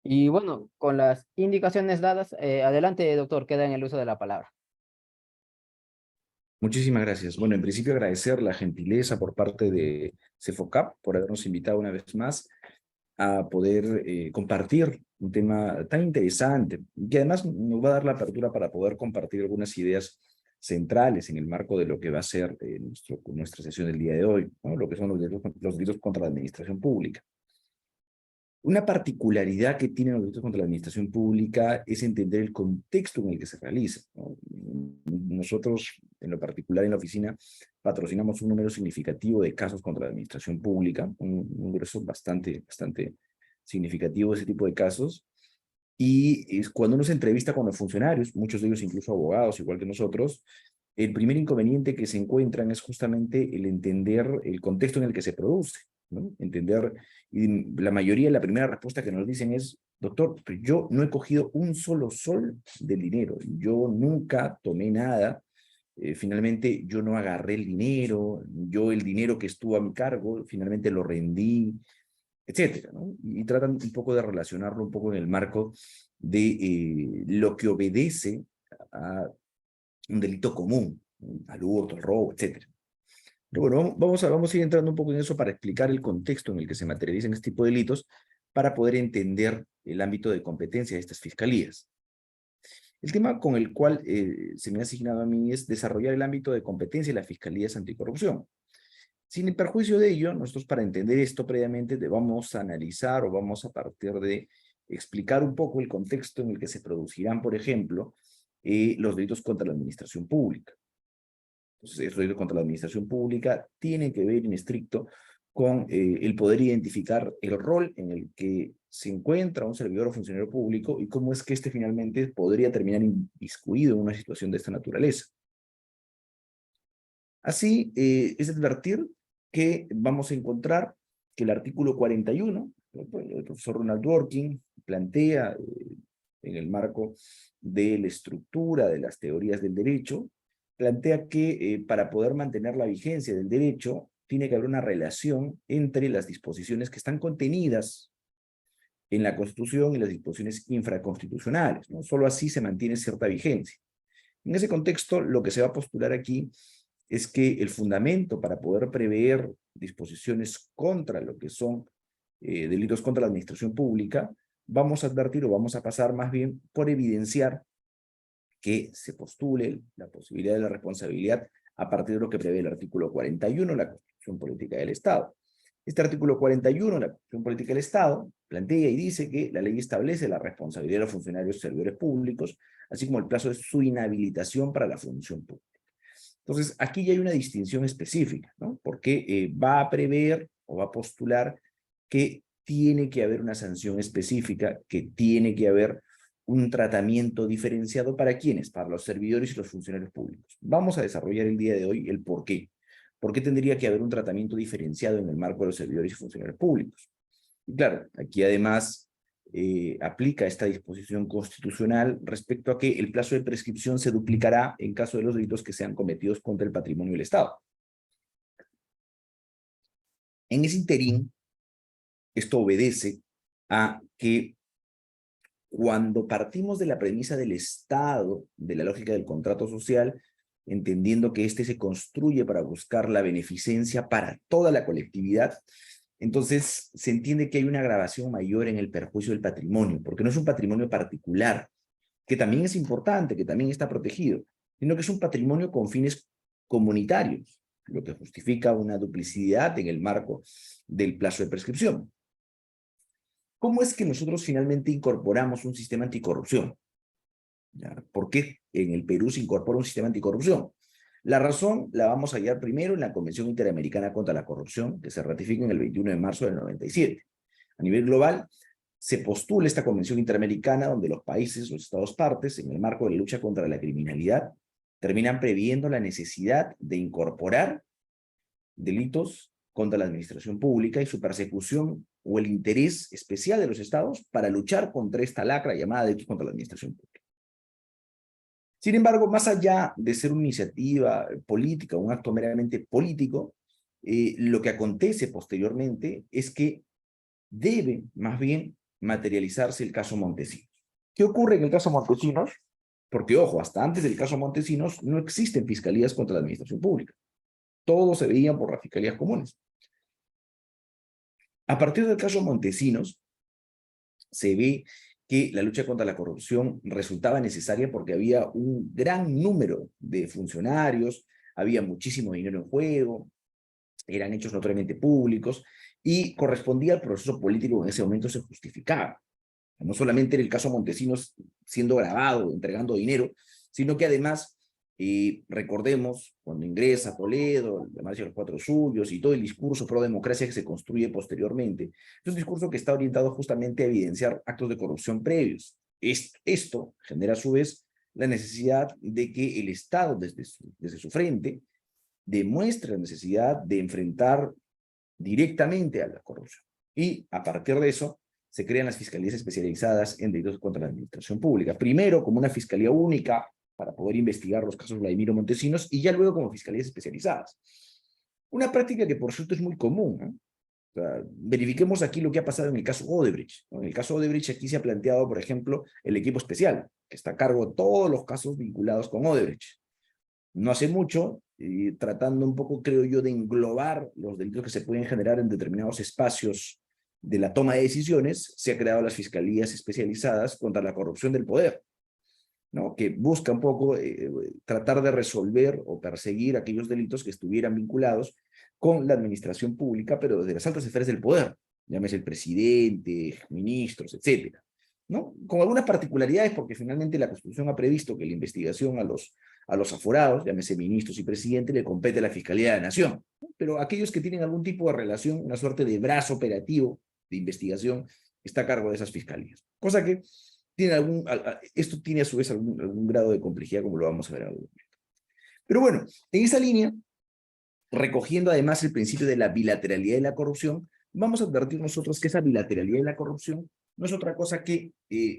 Y bueno, con las indicaciones dadas, adelante, doctor, queda en el uso de la palabra. Muchísimas gracias. Bueno, en principio agradecer la gentileza por parte de CEFOCAP por habernos invitado una vez más a poder compartir un tema tan interesante, que además nos va a dar la apertura para poder compartir algunas ideas centrales en el marco de lo que va a ser nuestra sesión del día de hoy, ¿no? Lo que son los delitos contra la administración pública. Una particularidad que tienen los delitos contra la administración pública es entender el contexto en el que se realiza, ¿no? Nosotros, en lo particular en la oficina, patrocinamos un número significativo de casos contra la administración pública, un grueso bastante significativo de ese tipo de casos, y cuando uno se entrevista con los funcionarios, muchos de ellos incluso abogados, igual que nosotros, el primer inconveniente que se encuentran es justamente el entender el contexto en el que se produce, ¿no? Entender, y la mayoría, la primera respuesta que nos dicen es: doctor, pero yo no he cogido un solo sol del dinero, yo nunca tomé nada, finalmente yo no agarré el dinero, yo el dinero que estuvo a mi cargo, finalmente lo rendí, etcétera, ¿no? Y tratan un poco de relacionarlo un poco en el marco de lo que obedece a un delito común, al hurto, al robo, etcétera. Pero bueno, vamos a ir entrando un poco en eso para explicar el contexto en el que se materializan este tipo de delitos para poder entender el ámbito de competencia de estas fiscalías. El tema con el cual se me ha asignado a mí es desarrollar el ámbito de competencia de las fiscalías anticorrupción. Sin el perjuicio de ello, nosotros para entender esto previamente vamos a analizar o vamos a partir de explicar un poco el contexto en el que se producirán, por ejemplo, los delitos contra la administración pública. Entonces, los delitos contra la administración pública tienen que ver en estricto con el poder identificar el rol en el que se encuentra un servidor o funcionario público y cómo es que éste finalmente podría terminar inmiscuido en una situación de esta naturaleza. Así, es advertir que vamos a encontrar que el artículo 41, el profesor Ronald Dworkin plantea en el marco de la estructura de las teorías del derecho, plantea que para poder mantener la vigencia del derecho tiene que haber una relación entre las disposiciones que están contenidas en la Constitución y las disposiciones infraconstitucionales, ¿no? Solo así se mantiene cierta vigencia. En ese contexto, lo que se va a postular aquí es que el fundamento para poder prever disposiciones contra lo que son delitos contra la administración pública, vamos a advertir o vamos a pasar más bien por evidenciar que se postule la posibilidad de la responsabilidad a partir de lo que prevé el artículo 41 de la Constitución Política del Estado. Este artículo 41 de la Constitución Política del Estado plantea y dice que la ley establece la responsabilidad de los funcionarios y servidores públicos, así como el plazo de su inhabilitación para la función pública. Entonces, aquí ya hay una distinción específica, ¿no? Porque va a prever o va a postular que tiene que haber una sanción específica, que tiene que haber un tratamiento diferenciado para ¿quiénes? Para los servidores y los funcionarios públicos. Vamos a desarrollar el día de hoy el por qué. ¿Por qué tendría que haber un tratamiento diferenciado en el marco de los servidores y funcionarios públicos? Y claro, aquí además aplica esta disposición constitucional respecto a que el plazo de prescripción se duplicará en caso de los delitos que sean cometidos contra el patrimonio del Estado. En ese interín, esto obedece a que cuando partimos de la premisa del Estado, de la lógica del contrato social, entendiendo que éste se construye para buscar la beneficencia para toda la colectividad, entonces se entiende que hay una agravación mayor en el perjuicio del patrimonio, porque no es un patrimonio particular, que también es importante, que también está protegido, sino que es un patrimonio con fines comunitarios, lo que justifica una duplicidad en el marco del plazo de prescripción. ¿Cómo es que nosotros finalmente incorporamos un sistema anticorrupción? ¿Ya? ¿Por qué en el Perú se incorpora un sistema anticorrupción? La razón la vamos a hallar primero en la Convención Interamericana contra la Corrupción, que se ratifica en el 21 de marzo del 97. A nivel global, se postula esta Convención Interamericana donde los países, los Estados partes, en el marco de la lucha contra la criminalidad, terminan previendo la necesidad de incorporar delitos contra la administración pública y su persecución o el interés especial de los estados para luchar contra esta lacra llamada delitos contra la administración pública. Sin embargo, más allá de ser una iniciativa política, un acto meramente político, lo que acontece posteriormente es que debe, más bien, materializarse el caso Montesinos. ¿Qué ocurre en el caso Montesinos? Porque, ojo, hasta antes del caso Montesinos no existen fiscalías contra la administración pública. Todos se veían por las fiscalías comunes. A partir del caso Montesinos, se ve que la lucha contra la corrupción resultaba necesaria porque había un gran número de funcionarios, había muchísimo dinero en juego, eran hechos notoriamente públicos y correspondía al proceso político que en ese momento se justificaba. No solamente era el caso Montesinos siendo grabado, entregando dinero, sino que además, recordemos, cuando ingresa Toledo, la marcha de los cuatro suyos y todo el discurso pro democracia que se construye posteriormente, es un discurso que está orientado justamente a evidenciar actos de corrupción previos. Esto genera a su vez la necesidad de que el Estado, desde su frente, demuestre la necesidad de enfrentar directamente a la corrupción. Y a partir de eso, se crean las fiscalías especializadas en delitos contra la administración pública. Primero, como una fiscalía única para poder investigar los casos Vladimiro Montesinos, y ya luego como fiscalías especializadas. Una práctica que, por cierto, es muy común, ¿no? O sea, verifiquemos aquí lo que ha pasado en el caso Odebrecht, ¿no? En el caso Odebrecht aquí se ha planteado, por ejemplo, el equipo especial, que está a cargo de todos los casos vinculados con Odebrecht. No hace mucho, tratando un poco, creo yo, de englobar los delitos que se pueden generar en determinados espacios de la toma de decisiones, se ha creado las fiscalías especializadas contra la corrupción del poder, ¿no? Que busca un poco tratar de resolver o perseguir aquellos delitos que estuvieran vinculados con la administración pública, pero desde las altas esferas del poder, llámese el presidente, ministros, etcétera, ¿no? Con algunas particularidades, porque finalmente la Constitución ha previsto que la investigación a los aforados, llámese ministros y presidente, le compete a la Fiscalía de la Nación, ¿no? Pero aquellos que tienen algún tipo de relación, una suerte de brazo operativo de investigación, está a cargo de esas fiscalías. Cosa que tiene esto tiene a su vez algún grado de complejidad, como lo vamos a ver en algún momento. Pero bueno, en esa línea, recogiendo además el principio de la bilateralidad de la corrupción, vamos a advertir nosotros que esa bilateralidad de la corrupción no es otra cosa que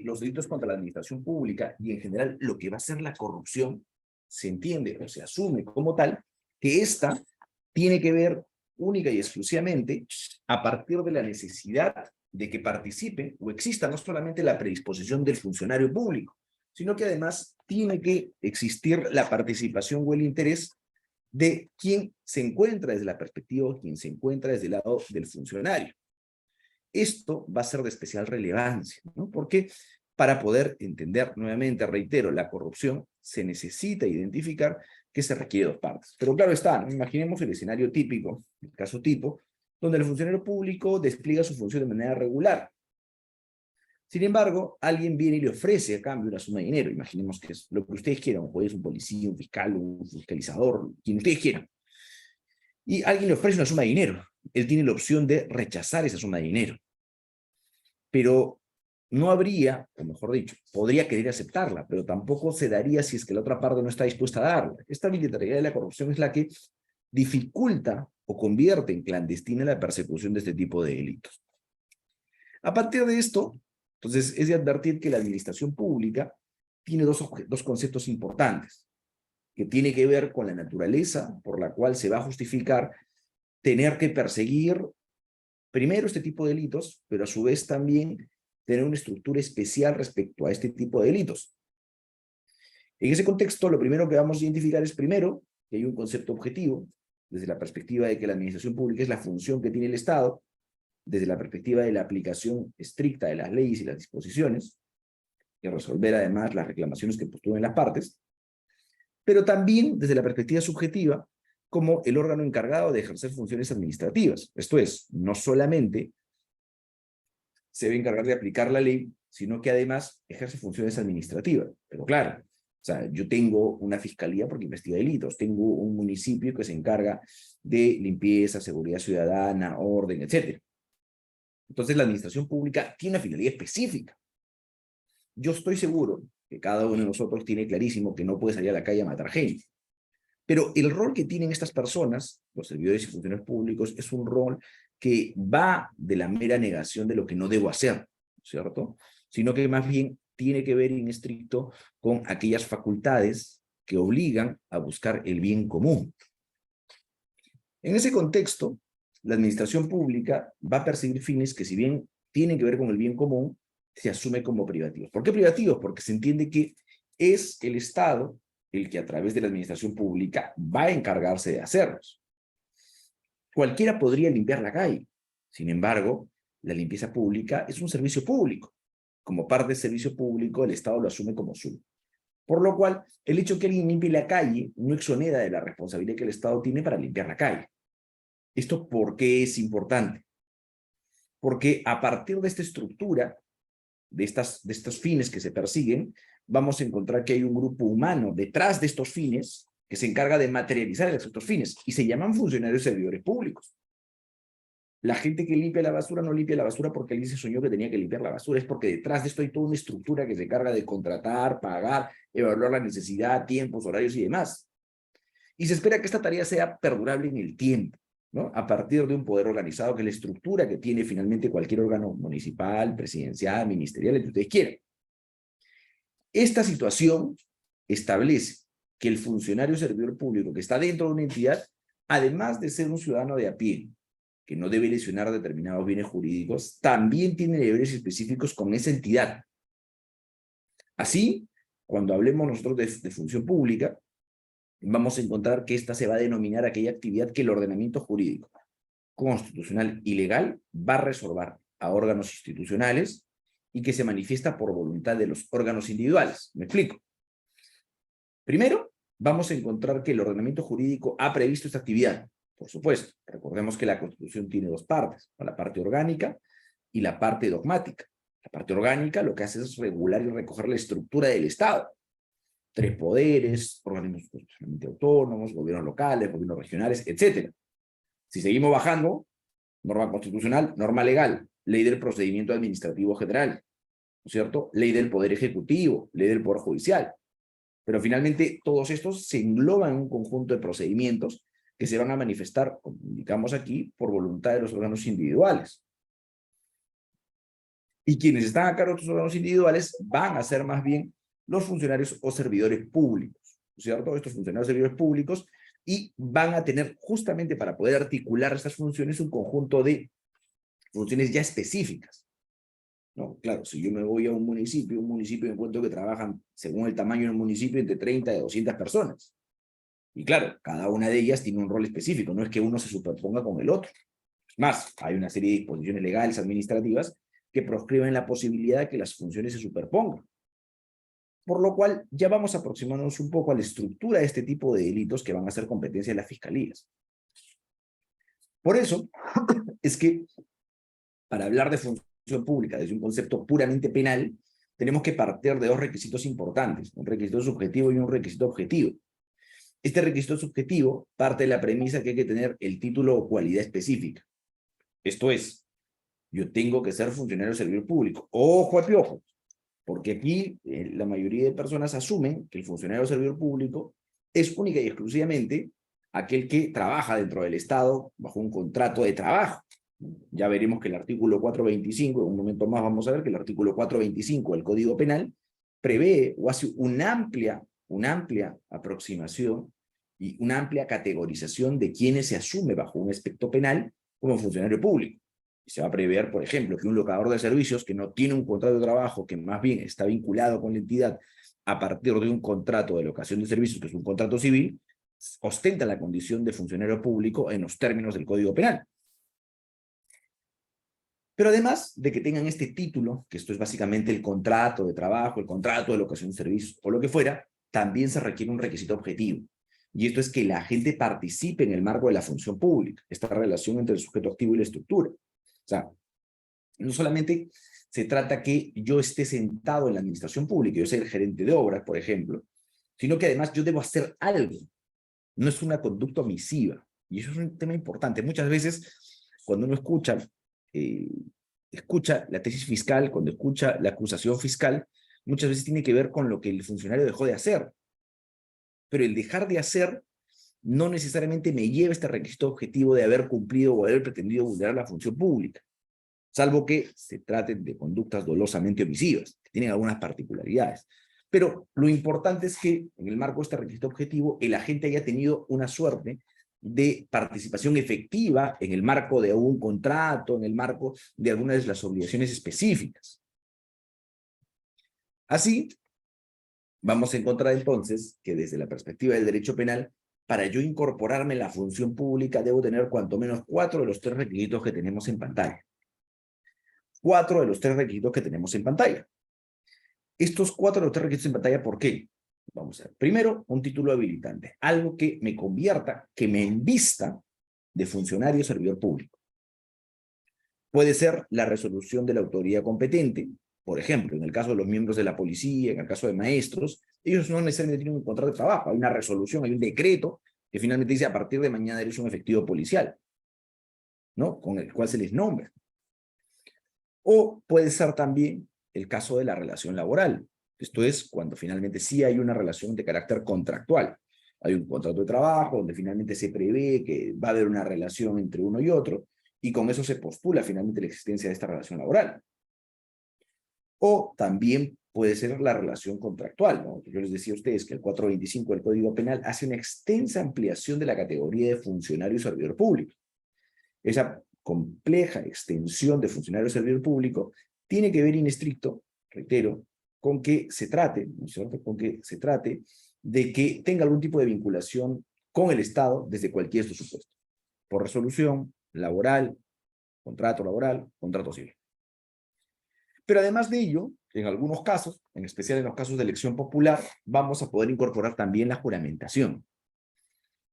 los delitos contra la administración pública y en general lo que va a ser la corrupción, se entiende o se asume como tal, que esta tiene que ver única y exclusivamente a partir de la necesidad de que participe o exista no solamente la predisposición del funcionario público, sino que además tiene que existir la participación o el interés de quien se encuentra desde la perspectiva o quien se encuentra desde el lado del funcionario. Esto va a ser de especial relevancia, ¿no? Porque para poder entender, nuevamente, reitero, la corrupción, se necesita identificar que se requiere dos partes. Pero claro está, ¿no? Imaginemos el escenario típico, el caso tipo, donde el funcionario público despliega su función de manera regular. Sin embargo, alguien viene y le ofrece a cambio una suma de dinero. Imaginemos que es lo que ustedes quieran, un juez, un policía, un fiscal, un fiscalizador, quien ustedes quieran. Y alguien le ofrece una suma de dinero. Él tiene la opción de rechazar esa suma de dinero. Pero no habría, o mejor dicho, podría querer aceptarla, pero tampoco se daría si es que la otra parte no está dispuesta a darla. Esta bilateralidad de la corrupción es la que dificulta o convierte en clandestina la persecución de este tipo de delitos. A partir de esto, entonces, es de advertir que la administración pública tiene dos conceptos importantes, que tiene que ver con la naturaleza por la cual se va a justificar tener que perseguir primero este tipo de delitos, pero a su vez también tener una estructura especial respecto a este tipo de delitos. En ese contexto, lo primero que vamos a identificar es primero que hay un concepto objetivo, desde la perspectiva de que la administración pública es la función que tiene el Estado, desde la perspectiva de la aplicación estricta de las leyes y las disposiciones, y resolver además las reclamaciones que postulen las partes, pero también desde la perspectiva subjetiva, como el órgano encargado de ejercer funciones administrativas. Esto es, no solamente se debe encargar de aplicar la ley, sino que además ejerce funciones administrativas. Pero claro, o sea, yo tengo una fiscalía porque investiga delitos, tengo un municipio que se encarga de limpieza, seguridad ciudadana, orden, etc. Entonces la administración pública tiene una finalidad específica. Yo estoy seguro que cada uno de nosotros tiene clarísimo que no puede salir a la calle a matar gente. Pero el rol que tienen estas personas, los servidores y funcionarios públicos, es un rol que va de la mera negación de lo que no debo hacer, ¿cierto? Sino que más bien tiene que ver en estricto con aquellas facultades que obligan a buscar el bien común. En ese contexto, la administración pública va a perseguir fines que, si bien tienen que ver con el bien común, se asume como privativos. ¿Por qué privativos? Porque se entiende que es el Estado el que a través de la administración pública va a encargarse de hacerlos. Cualquiera podría limpiar la calle. Sin embargo, la limpieza pública es un servicio público. Como parte del servicio público, el Estado lo asume como suyo. Por lo cual, el hecho que alguien limpie la calle no exonera de la responsabilidad que el Estado tiene para limpiar la calle. ¿Esto por qué es importante? Porque a partir de esta estructura, de estos fines que se persiguen, vamos a encontrar que hay un grupo humano detrás de estos fines que se encarga de materializar estos fines, y se llaman funcionarios servidores públicos. La gente que limpia la basura no limpia la basura porque alguien se soñó que tenía que limpiar la basura, es porque detrás de esto hay toda una estructura que se encarga de contratar, pagar, evaluar la necesidad, tiempos, horarios y demás. Y se espera que esta tarea sea perdurable en el tiempo, ¿no? A partir de un poder organizado, que es la estructura que tiene finalmente cualquier órgano municipal, presidencial, ministerial, el que ustedes quieran. Esta situación establece que el funcionario servidor público que está dentro de una entidad, además de ser un ciudadano de a pie, que no debe lesionar determinados bienes jurídicos, también tiene deberes específicos con esa entidad. Así, cuando hablemos nosotros de función pública, vamos a encontrar que esta se va a denominar aquella actividad que el ordenamiento jurídico constitucional y legal va a reservar a órganos institucionales y que se manifiesta por voluntad de los órganos individuales. ¿Me explico? Primero, vamos a encontrar que el ordenamiento jurídico ha previsto esta actividad. Por supuesto, recordemos que la Constitución tiene dos partes, la parte orgánica y la parte dogmática. La parte orgánica lo que hace es regular y recoger la estructura del Estado. 3 poderes, organismos constitucionalmente autónomos, gobiernos locales, gobiernos regionales, etc. Si seguimos bajando, norma constitucional, norma legal, ley del procedimiento administrativo general, ¿no es cierto? Ley del Poder Ejecutivo, ley del Poder Judicial. Pero finalmente todos estos se engloban en un conjunto de procedimientos que se van a manifestar, como indicamos aquí, por voluntad de los órganos individuales. Y quienes están a cargo de estos órganos individuales van a ser más bien los funcionarios o servidores públicos, ¿no es cierto? Estos funcionarios o servidores públicos, y van a tener justamente para poder articular estas funciones un conjunto de funciones ya específicas, ¿no? Claro, si yo me voy a un municipio encuentro que trabajan, según el tamaño del municipio, entre 30 y 200 personas. Y claro, cada una de ellas tiene un rol específico, no es que uno se superponga con el otro. Es más, hay una serie de disposiciones legales, administrativas, que proscriben la posibilidad de que las funciones se superpongan. Por lo cual, ya vamos aproximándonos un poco a la estructura de este tipo de delitos que van a ser competencia de las fiscalías. Por eso, es que para hablar de función pública desde un concepto puramente penal, tenemos que partir de dos requisitos importantes, un requisito subjetivo y un requisito objetivo. Este requisito subjetivo parte de la premisa que hay que tener el título o cualidad específica. Esto es, yo tengo que ser funcionario servidor público. Ojo a piojo, porque aquí la mayoría de personas asumen que el funcionario servidor público es única y exclusivamente aquel que trabaja dentro del Estado bajo un contrato de trabajo. Ya veremos que el artículo 425, en un momento más vamos a ver que el artículo 425 del Código Penal prevé o hace una amplia aproximación y una amplia categorización de quienes se asume bajo un aspecto penal como funcionario público. Y se va a prever, por ejemplo, que un locador de servicios que no tiene un contrato de trabajo, que más bien está vinculado con la entidad a partir de un contrato de locación de servicios, que es un contrato civil, ostenta la condición de funcionario público en los términos del Código Penal. Pero además de que tengan este título, que esto es básicamente el contrato de trabajo, el contrato de locación de servicios o lo que fuera, también se requiere un requisito objetivo. Y esto es que la gente participe en el marco de la función pública, esta relación entre el sujeto activo y la estructura. O sea, no solamente se trata que yo esté sentado en la administración pública, yo sea el gerente de obras, por ejemplo, sino que además yo debo hacer algo. No es una conducta omisiva. Y eso es un tema importante. Muchas veces, cuando uno escucha la tesis fiscal, cuando escucha la acusación fiscal, muchas veces tiene que ver con lo que el funcionario dejó de hacer. Pero el dejar de hacer no necesariamente me lleva a este requisito objetivo de haber cumplido o haber pretendido vulnerar la función pública, salvo que se traten de conductas dolosamente omisivas, que tienen algunas particularidades. Pero lo importante es que en el marco de este requisito objetivo, el agente haya tenido una suerte de participación efectiva en el marco de un contrato, en el marco de algunas de las obligaciones específicas. Así, vamos a encontrar entonces que desde la perspectiva del derecho penal, para yo incorporarme en la función pública, debo tener cuanto menos 4 de los 3 requisitos que tenemos en pantalla. 4 de los 3 requisitos que tenemos en pantalla. Estos 4 de los 3 requisitos en pantalla, ¿por qué? Vamos a ver. Primero, un título habilitante. Algo que me convierta, que me invista de funcionario o servidor público. Puede ser la resolución de la autoridad competente. Por ejemplo, en el caso de los miembros de la policía, en el caso de maestros, ellos no necesariamente tienen un contrato de trabajo. Hay una resolución, hay un decreto que finalmente dice a partir de mañana eres un efectivo policial, ¿no? Con el cual se les nombra. O puede ser también el caso de la relación laboral. Esto es cuando finalmente sí hay una relación de carácter contractual. Hay un contrato de trabajo donde finalmente se prevé que va a haber una relación entre uno y otro, y con eso se postula finalmente la existencia de esta relación laboral. O también puede ser la relación contractual, ¿no? Yo les decía a ustedes que el 425 del Código Penal hace una extensa ampliación de la categoría de funcionario y servidor público. Esa compleja extensión de funcionario y servidor público tiene que ver in estricto, reitero, con que se trate, ¿no es cierto?, con que se trate de que tenga algún tipo de vinculación con el Estado desde cualquier de estos supuestos, por resolución, laboral, contrato civil. Pero además de ello, en algunos casos, en especial en los casos de elección popular, vamos a poder incorporar también la juramentación.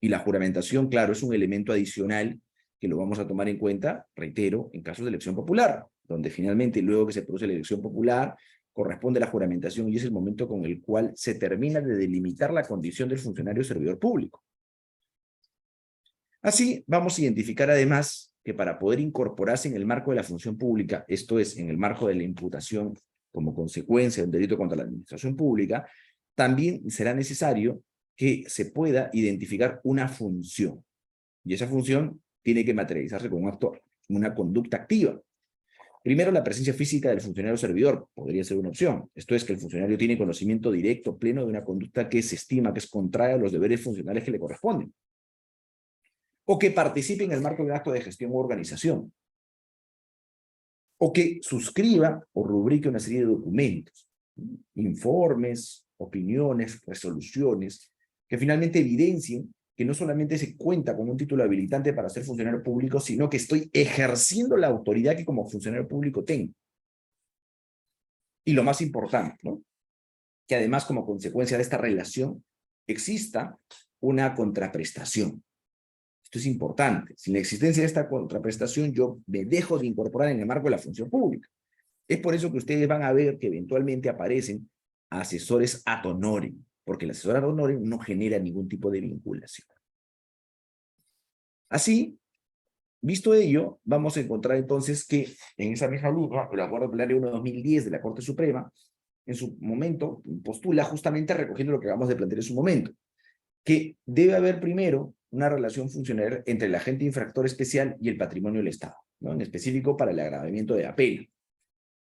Y la juramentación, claro, es un elemento adicional que lo vamos a tomar en cuenta, reitero, en casos de elección popular, donde finalmente, luego que se produce la elección popular, corresponde la juramentación y es el momento con el cual se termina de delimitar la condición del funcionario servidor público. Así, vamos a identificar además que para poder incorporarse en el marco de la función pública, esto es, en el marco de la imputación como consecuencia de un delito contra la administración pública, también será necesario que se pueda identificar una función. Y esa función tiene que materializarse con un actor, una conducta activa. Primero, la presencia física del funcionario servidor podría ser una opción. Esto es que el funcionario tiene conocimiento directo, pleno de una conducta que se estima que es contraria a los deberes funcionales que le corresponden. O que participe en el marco de un acto de gestión u organización. O que suscriba o rubrique una serie de documentos, informes, opiniones, resoluciones, que finalmente evidencien que no solamente se cuenta con un título habilitante para ser funcionario público, sino que estoy ejerciendo la autoridad que como funcionario público tengo. Y lo más importante, ¿no?, que además como consecuencia de esta relación exista una contraprestación. Esto es importante. Sin la existencia de esta contraprestación, yo me dejo de incorporar en el marco de la función pública. Es por eso que ustedes van a ver que eventualmente aparecen asesores ad honorem, porque el asesor ad honorem no genera ningún tipo de vinculación. Así, visto ello, vamos a encontrar entonces que en esa misma línea, el Acuerdo Plenario 1/2010 de la Corte Suprema, en su momento, postula justamente recogiendo lo que acabamos de plantear en su momento, que debe haber primero una relación funcional entre el agente infractor especial y el patrimonio del Estado, ¿no?, en específico para el agravamiento de la pena.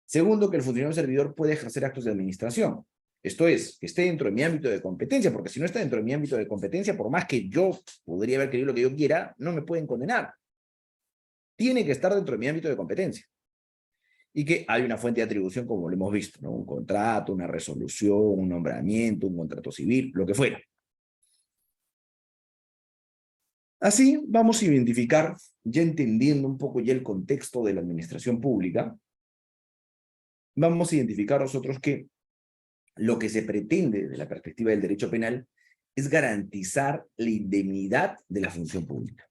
Segundo, que el funcionario servidor puede ejercer actos de administración. Esto es, que esté dentro de mi ámbito de competencia, porque si no está dentro de mi ámbito de competencia, por más que yo podría haber querido lo que yo quiera, no me pueden condenar. Tiene que estar dentro de mi ámbito de competencia. Y que hay una fuente de atribución, como lo hemos visto, ¿no?, un contrato, una resolución, un nombramiento, un contrato civil, lo que fuera. Así vamos a identificar, ya entendiendo un poco ya el contexto de la administración pública, vamos a identificar nosotros que lo que se pretende desde la perspectiva del derecho penal es garantizar la indemnidad de la función pública.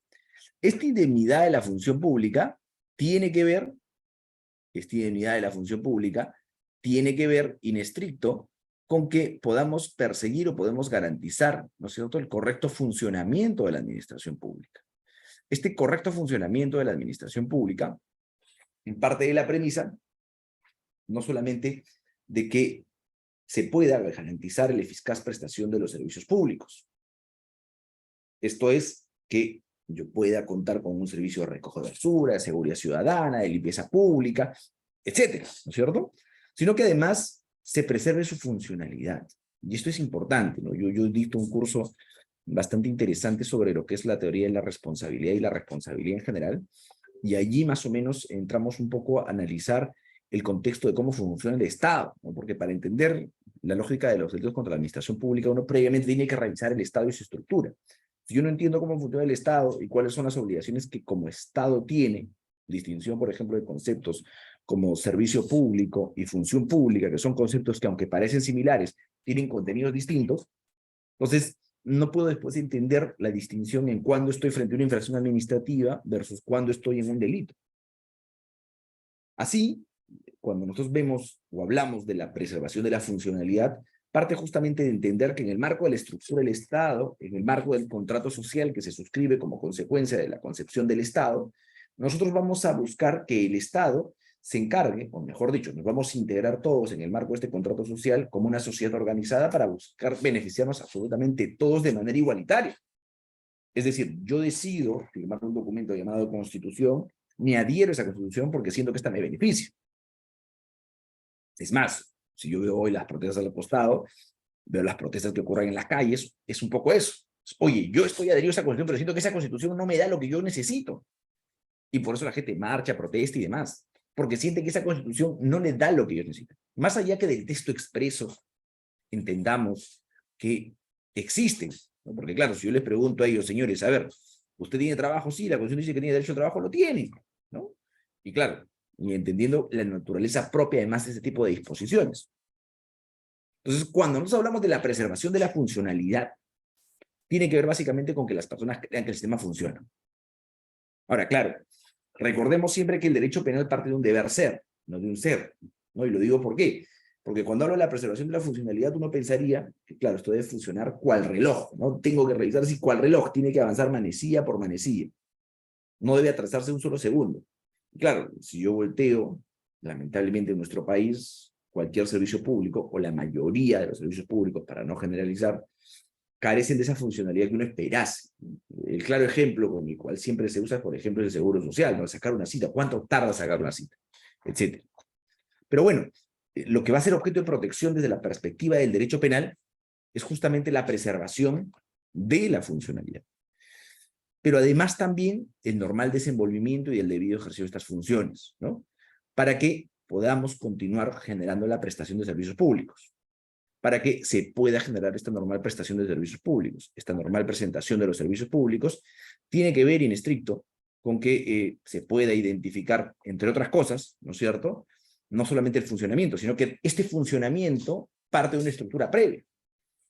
Esta indemnidad de la función pública tiene que ver, in estricto, con que podamos perseguir o podemos garantizar, ¿no es cierto?, el correcto funcionamiento de la administración pública. Este correcto funcionamiento de la administración pública, en parte de la premisa, no solamente de que se pueda garantizar la eficaz prestación de los servicios públicos. Esto es, que yo pueda contar con un servicio de recojo de basura, de seguridad ciudadana, de limpieza pública, etcétera, ¿no es cierto? Sino que además se preserve su funcionalidad. Y esto es importante, ¿no? Yo dicto un curso bastante interesante sobre lo que es la teoría de la responsabilidad y la responsabilidad en general, y allí más o menos entramos un poco a analizar el contexto de cómo funciona el Estado, ¿no? Porque para entender la lógica de los delitos contra la administración pública, uno previamente tiene que revisar el Estado y su estructura. Si yo no entiendo cómo funciona el Estado y cuáles son las obligaciones que como Estado tiene, distinción, por ejemplo, de conceptos como servicio público y función pública, que son conceptos que, aunque parecen similares, tienen contenidos distintos, entonces no puedo después entender la distinción en cuándo estoy frente a una infracción administrativa versus cuándo estoy en un delito. Así, cuando nosotros vemos o hablamos de la preservación de la funcionalidad, parte justamente de entender que en el marco de la estructura del Estado, en el marco del contrato social que se suscribe como consecuencia de la concepción del Estado, nosotros vamos a buscar que el Estado se encargue, o mejor dicho, nos vamos a integrar todos en el marco de este contrato social como una sociedad organizada para buscar beneficiarnos absolutamente todos de manera igualitaria. Es decir, yo decido firmar un documento llamado Constitución, me adhiero a esa Constitución porque siento que esta me beneficia. Es más, si yo veo hoy las protestas al costado, veo las protestas que ocurren en las calles, es un poco eso. Oye, yo estoy adherido a esa Constitución, pero siento que esa Constitución no me da lo que yo necesito. Y por eso la gente marcha, protesta y demás. Porque siente que esa Constitución no le da lo que ellos necesitan. Más allá que del texto expreso, entendamos que existen, ¿no? Porque claro, si yo les pregunto a ellos, señores, a ver, ¿usted tiene trabajo? Sí, la Constitución dice que tiene derecho al trabajo, lo tiene, ¿no? Y claro, y entendiendo la naturaleza propia además de ese tipo de disposiciones. Entonces, cuando nosotros hablamos de la preservación de la funcionalidad, tiene que ver básicamente con que las personas crean que el sistema funciona. Ahora, claro, recordemos siempre que el derecho penal parte de un deber ser, no de un ser, ¿no? Y lo digo ¿por qué? Porque cuando hablo de la preservación de la funcionalidad, uno pensaría que, claro, esto debe funcionar cual reloj, ¿no? Tengo que revisar si cual reloj tiene que avanzar manecilla por manecilla. No debe atrasarse un solo segundo. Y claro, si yo volteo, lamentablemente en nuestro país, cualquier servicio público, o la mayoría de los servicios públicos, para no generalizar, carecen de esa funcionalidad que uno esperase. El claro ejemplo con el cual siempre se usa, por ejemplo, es el seguro social, ¿no? Sacar una cita, ¿cuánto tarda sacar una cita? Etcétera. Pero bueno, lo que va a ser objeto de protección desde la perspectiva del derecho penal es justamente la preservación de la funcionalidad. Pero además también el normal desenvolvimiento y el debido ejercicio de estas funciones, ¿no? Para que podamos continuar generando la prestación de servicios públicos, para que se pueda generar esta normal prestación de servicios públicos. Esta normal presentación de los servicios públicos tiene que ver en estricto con que se pueda identificar, entre otras cosas, ¿no es cierto?, no solamente el funcionamiento, sino que este funcionamiento parte de una estructura previa.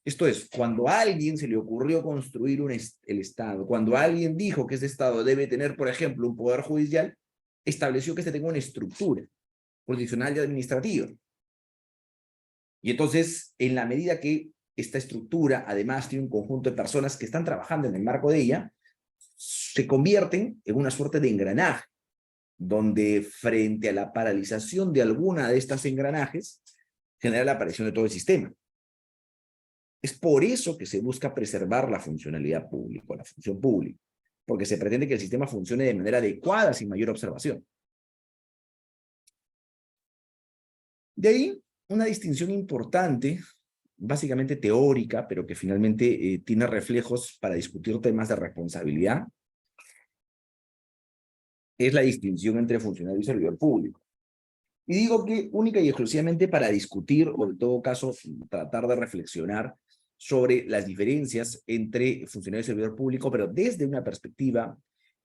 Esto es, cuando a alguien se le ocurrió construir el Estado, cuando alguien dijo que ese Estado debe tener, por ejemplo, un poder judicial, estableció que se tenga una estructura jurisdiccional y administrativa. Y entonces, en la medida que esta estructura, además, tiene un conjunto de personas que están trabajando en el marco de ella, se convierten en una suerte de engranaje, donde frente a la paralización de alguna de estas engranajes, genera la aparición de todo el sistema. Es por eso que se busca preservar la funcionalidad pública, la función pública, porque se pretende que el sistema funcione de manera adecuada, sin mayor observación. De ahí, una distinción importante, básicamente teórica, pero que finalmente tiene reflejos para discutir temas de responsabilidad, es la distinción entre funcionario y servidor público. Y digo que única y exclusivamente para discutir, o en todo caso, tratar de reflexionar sobre las diferencias entre funcionario y servidor público, pero desde una perspectiva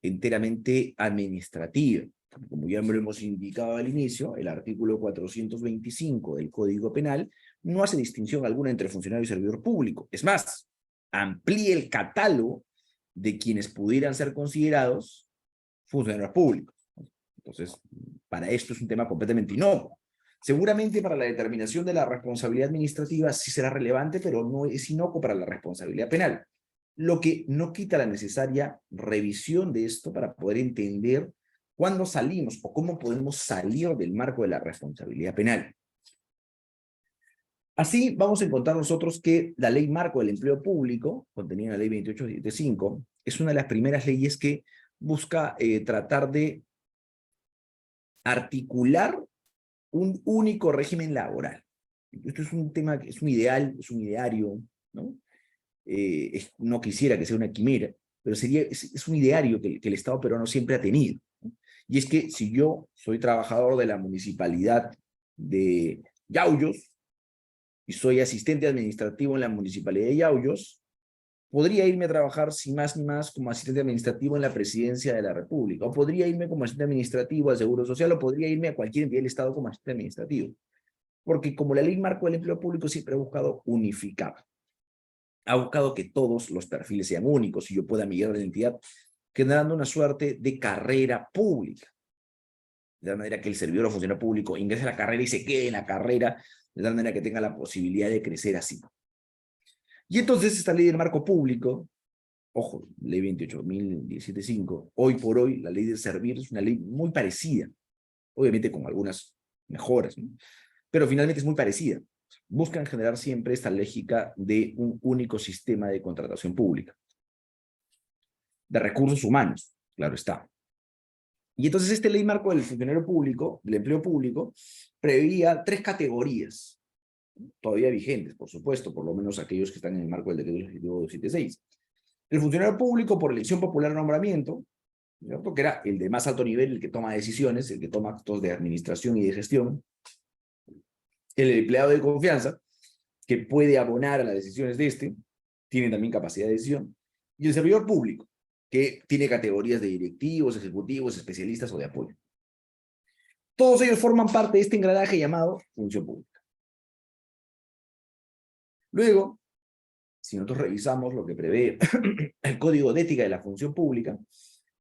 enteramente administrativa. Como ya lo hemos indicado al inicio, el artículo 425 del Código Penal no hace distinción alguna entre funcionario y servidor público. Es más, amplía el catálogo de quienes pudieran ser considerados funcionarios públicos. Entonces, para esto es un tema completamente inocuo. Seguramente para la determinación de la responsabilidad administrativa sí será relevante, pero no es inocuo para la responsabilidad penal. Lo que no quita la necesaria revisión de esto para poder entender cuándo salimos o cómo podemos salir del marco de la responsabilidad penal. Así vamos a encontrar nosotros que la Ley Marco del Empleo Público, contenida en la Ley 2875, es una de las primeras leyes que busca tratar de articular un único régimen laboral. Esto es un tema, es un ideal, es un ideario, ¿no?, no quisiera que sea una quimera, pero es un ideario que el Estado peruano siempre ha tenido, ¿no? Y es que si yo soy trabajador de la municipalidad de Yauyos y soy asistente administrativo en la municipalidad de Yauyos, podría irme a trabajar sin más ni más como asistente administrativo en la presidencia de la República, o podría irme como asistente administrativo al Seguro Social, o podría irme a cualquier entidad del Estado como asistente administrativo. Porque como la ley marco del empleo público siempre ha buscado unificar, ha buscado que todos los perfiles sean únicos y yo pueda migrar de la entidad, generando una suerte de carrera pública. De tal manera que el servidor o funcionario público ingrese a la carrera y se quede en la carrera, de tal manera que tenga la posibilidad de crecer así. Y entonces esta ley del marco público, ojo, ley 28.017.5, hoy por hoy la ley del servir es una ley muy parecida, obviamente con algunas mejoras, ¿no? Pero finalmente es muy parecida. Buscan generar siempre esta lógica de un único sistema de contratación pública, de recursos humanos, claro está. Y entonces esta ley marco del funcionario público, del empleo público, preveía 3 categorías, todavía vigentes, por supuesto, por lo menos aquellos que están en el marco del decreto legislativo 276. El funcionario público por elección popular de nombramiento, ¿cierto? Que era el de más alto nivel, el que toma decisiones, el que toma actos de administración y de gestión. El empleado de confianza, que puede abonar a las decisiones de este, tiene también capacidad de decisión. Y el servidor público, que tiene categorías de directivos, ejecutivos, especialistas o de apoyo. Todos ellos forman parte de este engranaje llamado función pública. Luego, si nosotros revisamos lo que prevé el Código de Ética de la Función Pública,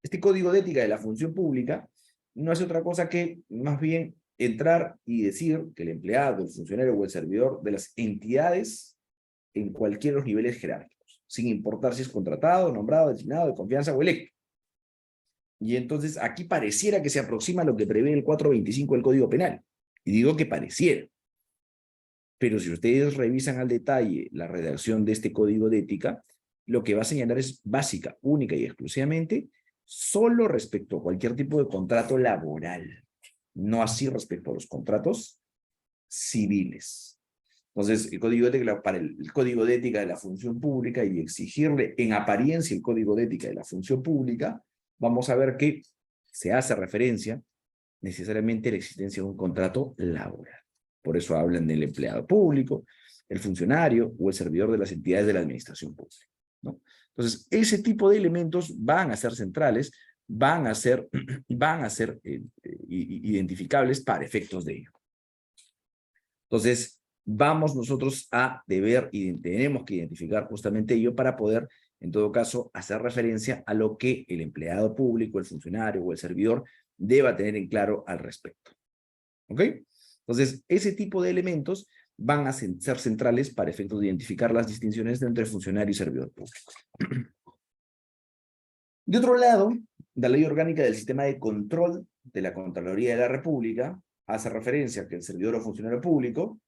este Código de Ética de la Función Pública no hace otra cosa que, más bien, entrar y decir que el empleado, el funcionario o el servidor de las entidades en cualquiera de los niveles jerárquicos, sin importar si es contratado, nombrado, designado, de confianza o electo. Y entonces aquí pareciera que se aproxima a lo que prevé el 425 del Código Penal. Y digo que pareciera. Pero si ustedes revisan al detalle la redacción de este Código de Ética, lo que va a señalar es básica, única y exclusivamente solo respecto a cualquier tipo de contrato laboral, no así respecto a los contratos civiles. Entonces, el Código de Ética, para el Código de Ética de la Función Pública y exigirle en apariencia el Código de Ética de la Función Pública, vamos a ver que se hace referencia necesariamente a la existencia de un contrato laboral. Por eso hablan del empleado público, el funcionario o el servidor de las entidades de la administración pública, ¿no? Entonces, ese tipo de elementos van a ser centrales, van a ser identificables para efectos de ello. Entonces, vamos nosotros a deber y tenemos que identificar justamente ello para poder, en todo caso, hacer referencia a lo que el empleado público, el funcionario o el servidor deba tener en claro al respecto. ¿Ok? Entonces, ese tipo de elementos van a ser centrales para efectos de identificar las distinciones entre funcionario y servidor público. De otro lado, la Ley Orgánica del Sistema de Control de la Contraloría de la República hace referencia a que el servidor o funcionario público,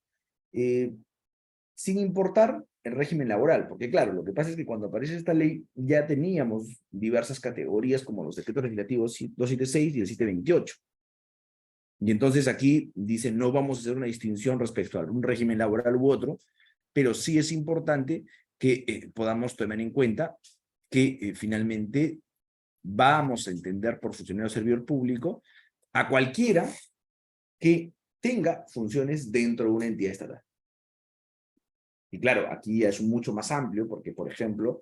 sin importar el régimen laboral, porque claro, lo que pasa es que cuando aparece esta ley ya teníamos diversas categorías como los decretos legislativos 276 y el 728. Y entonces aquí dicen, no vamos a hacer una distinción respecto a algún régimen laboral u otro, pero sí es importante que podamos tomar en cuenta que finalmente vamos a entender por funcionario o servidor público a cualquiera que tenga funciones dentro de una entidad estatal. Y claro, aquí ya es mucho más amplio porque, por ejemplo,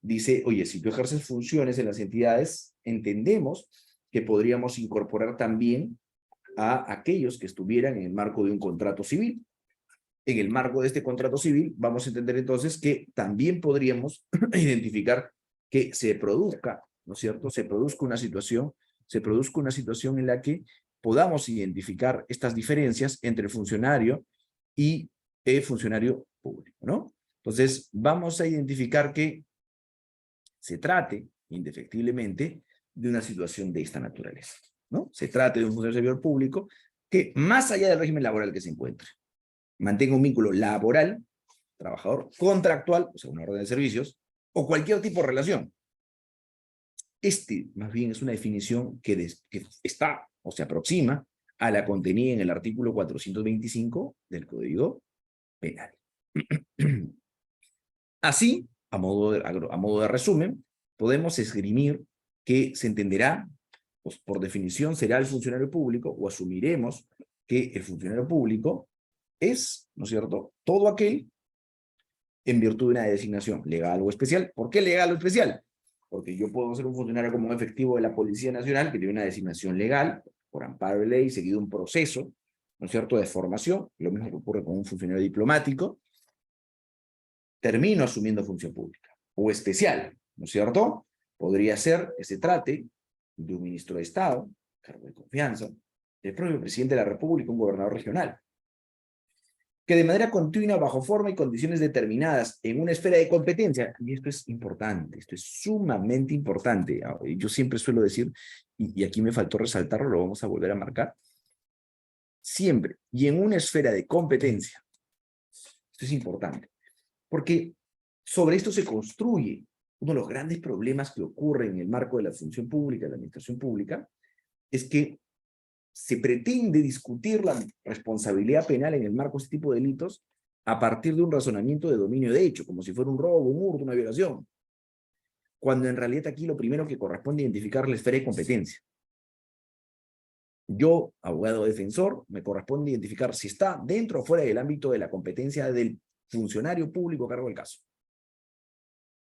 dice, oye, si tú ejerces funciones en las entidades, entendemos que podríamos incorporar también a aquellos que estuvieran en el marco de un contrato civil. En el marco de este contrato civil, vamos a entender entonces que también podríamos identificar que se produzca, ¿no es cierto? Se produzca una situación en la que podamos identificar estas diferencias entre el funcionario y el funcionario público, ¿no? Entonces, vamos a identificar que se trate, indefectiblemente, de una situación de esta naturaleza, ¿no? Se trate de un funcionario servidor público que, más allá del régimen laboral que se encuentre, mantenga un vínculo laboral, trabajador, contractual, o sea, una orden de servicios, o cualquier tipo de relación. Más bien, es una definición que está o se aproxima a la contenida en el artículo 425 del Código Penal. Así, a modo de resumen, podemos esgrimir que se entenderá, pues por definición será el funcionario público, o asumiremos que el funcionario público es, ¿no es cierto?, todo aquel en virtud de una designación legal o especial. ¿Por qué legal o especial? Porque yo puedo ser un funcionario como un efectivo de la Policía Nacional que tiene una designación legal, por amparo de ley, seguido un proceso, ¿no es cierto?, de formación, lo mismo que ocurre con un funcionario diplomático, termino asumiendo función pública, o especial, ¿no es cierto? Podría ser que se trate de un ministro de Estado, cargo de confianza, del propio presidente de la República, un gobernador regional, que de manera continua, bajo forma y condiciones determinadas en una esfera de competencia, y esto es importante, esto es sumamente importante, yo siempre suelo decir, y aquí me faltó resaltarlo, lo vamos a volver a marcar, siempre, y en una esfera de competencia, esto es importante, porque sobre esto se construye uno de los grandes problemas que ocurren en el marco de la función pública, de la administración pública, es que se pretende discutir la responsabilidad penal en el marco de este tipo de delitos a partir de un razonamiento de dominio de hecho, como si fuera un robo, un hurto, una violación. Cuando en realidad aquí lo primero que corresponde identificar es la esfera de competencia. Yo, abogado defensor, me corresponde identificar si está dentro o fuera del ámbito de la competencia del funcionario público a cargo del caso.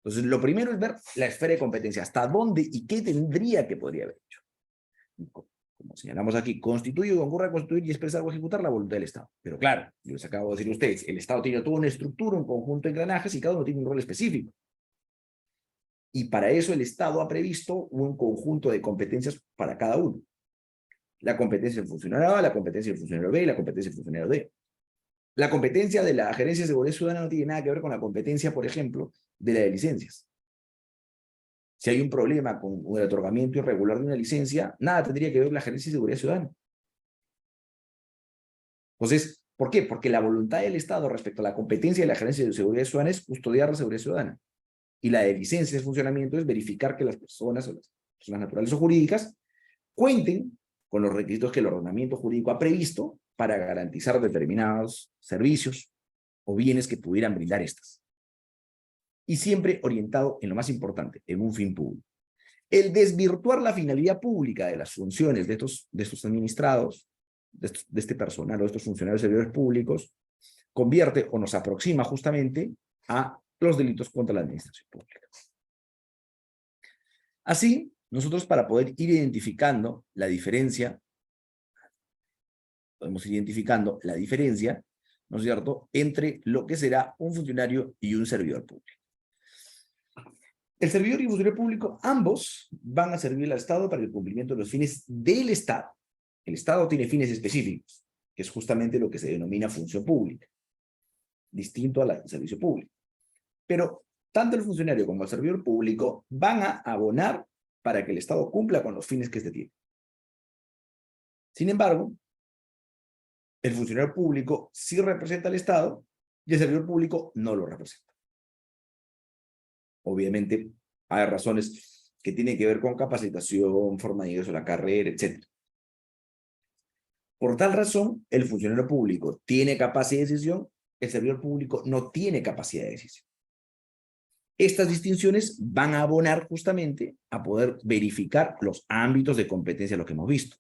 Entonces, lo primero es ver la esfera de competencia, hasta dónde y qué tendría que podría haber hecho. Como señalamos aquí, constituye o concurre a constituir y expresar o ejecutar la voluntad del Estado. Pero claro, yo les acabo de decir a ustedes, el Estado tiene toda una estructura, un conjunto de engranajes y cada uno tiene un rol específico. Y para eso el Estado ha previsto un conjunto de competencias para cada uno. La competencia del funcionario A, la competencia del funcionario B y la competencia del funcionario D. La competencia de la Gerencia de Seguridad Ciudadana no tiene nada que ver con la competencia, por ejemplo, de la de licencias. Si hay un problema con el otorgamiento irregular de una licencia, nada tendría que ver la Gerencia de Seguridad Ciudadana. Entonces, ¿por qué? Porque la voluntad del Estado respecto a la competencia de la Gerencia de Seguridad Ciudadana es custodiar la seguridad ciudadana. Y la de licencias de funcionamiento es verificar que las personas, o las personas naturales o jurídicas, cuenten con los requisitos que el ordenamiento jurídico ha previsto para garantizar determinados servicios o bienes que pudieran brindar estas. Y siempre orientado en lo más importante, en un fin público. El desvirtuar la finalidad pública de las funciones de estos administrados, de este personal o de estos funcionarios servidores públicos, convierte o nos aproxima justamente a los delitos contra la administración pública. Así, nosotros para poder ir identificando la diferencia, podemos ir identificando la diferencia, ¿no es cierto?, entre lo que será un funcionario y un servidor público. El servidor y el funcionario público, ambos van a servir al Estado para el cumplimiento de los fines del Estado. El Estado tiene fines específicos, que es justamente lo que se denomina función pública, distinto al servicio público. Pero tanto el funcionario como el servidor público van a abonar para que el Estado cumpla con los fines que éste tiene. Sin embargo, el funcionario público sí representa al Estado y el servidor público no lo representa. Obviamente, hay razones que tienen que ver con capacitación, forma de ingreso a la carrera, etc. Por tal razón, el funcionario público tiene capacidad de decisión, el servidor público no tiene capacidad de decisión. Estas distinciones van a abonar justamente a poder verificar los ámbitos de competencia, lo que hemos visto.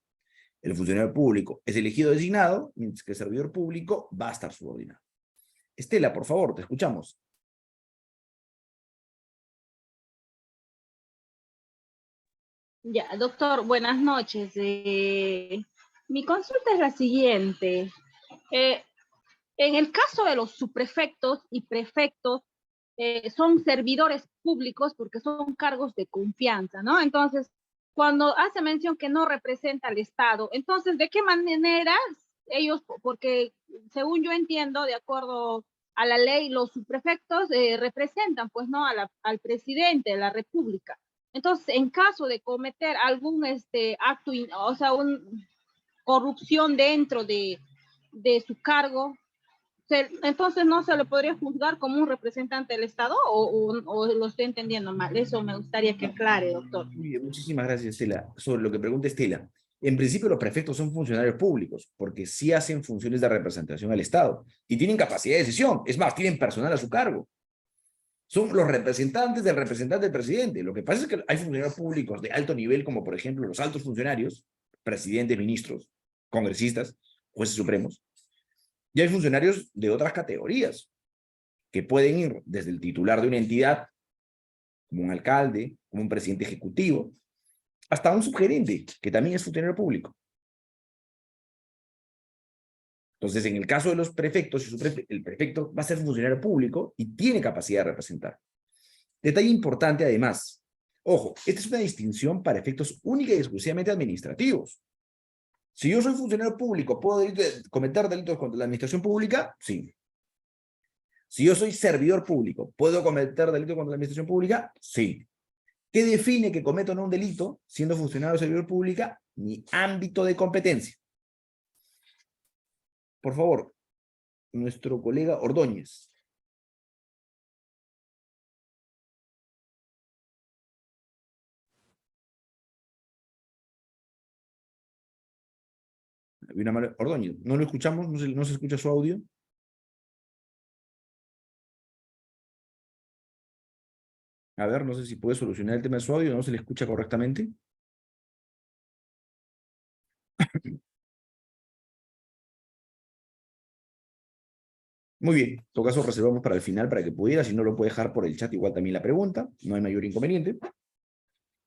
El funcionario público es elegido designado, mientras que el servidor público va a estar subordinado. Estela, por favor, te escuchamos. Ya, doctor, buenas noches. Mi consulta es la siguiente. En el caso de los subprefectos y prefectos, son servidores públicos porque son cargos de confianza, ¿no? Entonces, cuando hace mención que no representa al Estado, entonces, ¿de qué manera ellos, porque según yo entiendo, de acuerdo a la ley, los subprefectos representan, pues, ¿no?, al presidente de la República? Entonces, en caso de cometer algún acto, o sea, corrupción dentro de su cargo, entonces no se le podría juzgar como un representante del Estado o lo estoy entendiendo mal. Eso me gustaría que aclare, doctor. Muy bien, muchísimas gracias, Estela. Sobre lo que pregunta Estela, en principio los prefectos son funcionarios públicos porque sí hacen funciones de representación al Estado y tienen capacidad de decisión. Es más, tienen personal a su cargo. Son los representantes del representante del presidente. Lo que pasa es que hay funcionarios públicos de alto nivel, como por ejemplo los altos funcionarios, presidentes, ministros, congresistas, jueces supremos, y hay funcionarios de otras categorías, que pueden ir desde el titular de una entidad, como un alcalde, como un presidente ejecutivo, hasta un subgerente, que también es funcionario público. Entonces, en el caso de los prefectos, el prefecto va a ser funcionario público y tiene capacidad de representar. Detalle importante además, ojo, esta es una distinción para efectos única y exclusivamente administrativos. Si yo soy funcionario público, ¿puedo cometer delitos contra la administración pública? Sí. Si yo soy servidor público, ¿puedo cometer delitos contra la administración pública? Sí. ¿Qué define que cometo o no un delito siendo funcionario o servidor pública? Mi ámbito de competencia. Por favor, nuestro colega Ordóñez. Ordóñez, ¿no lo escuchamos? ¿No se escucha su audio? A ver, no sé si puede solucionar el tema de su audio, ¿no se le escucha correctamente? Muy bien, en todo caso reservamos para el final para que pudiera, si no lo puede dejar por el chat igual también la pregunta, no hay mayor inconveniente.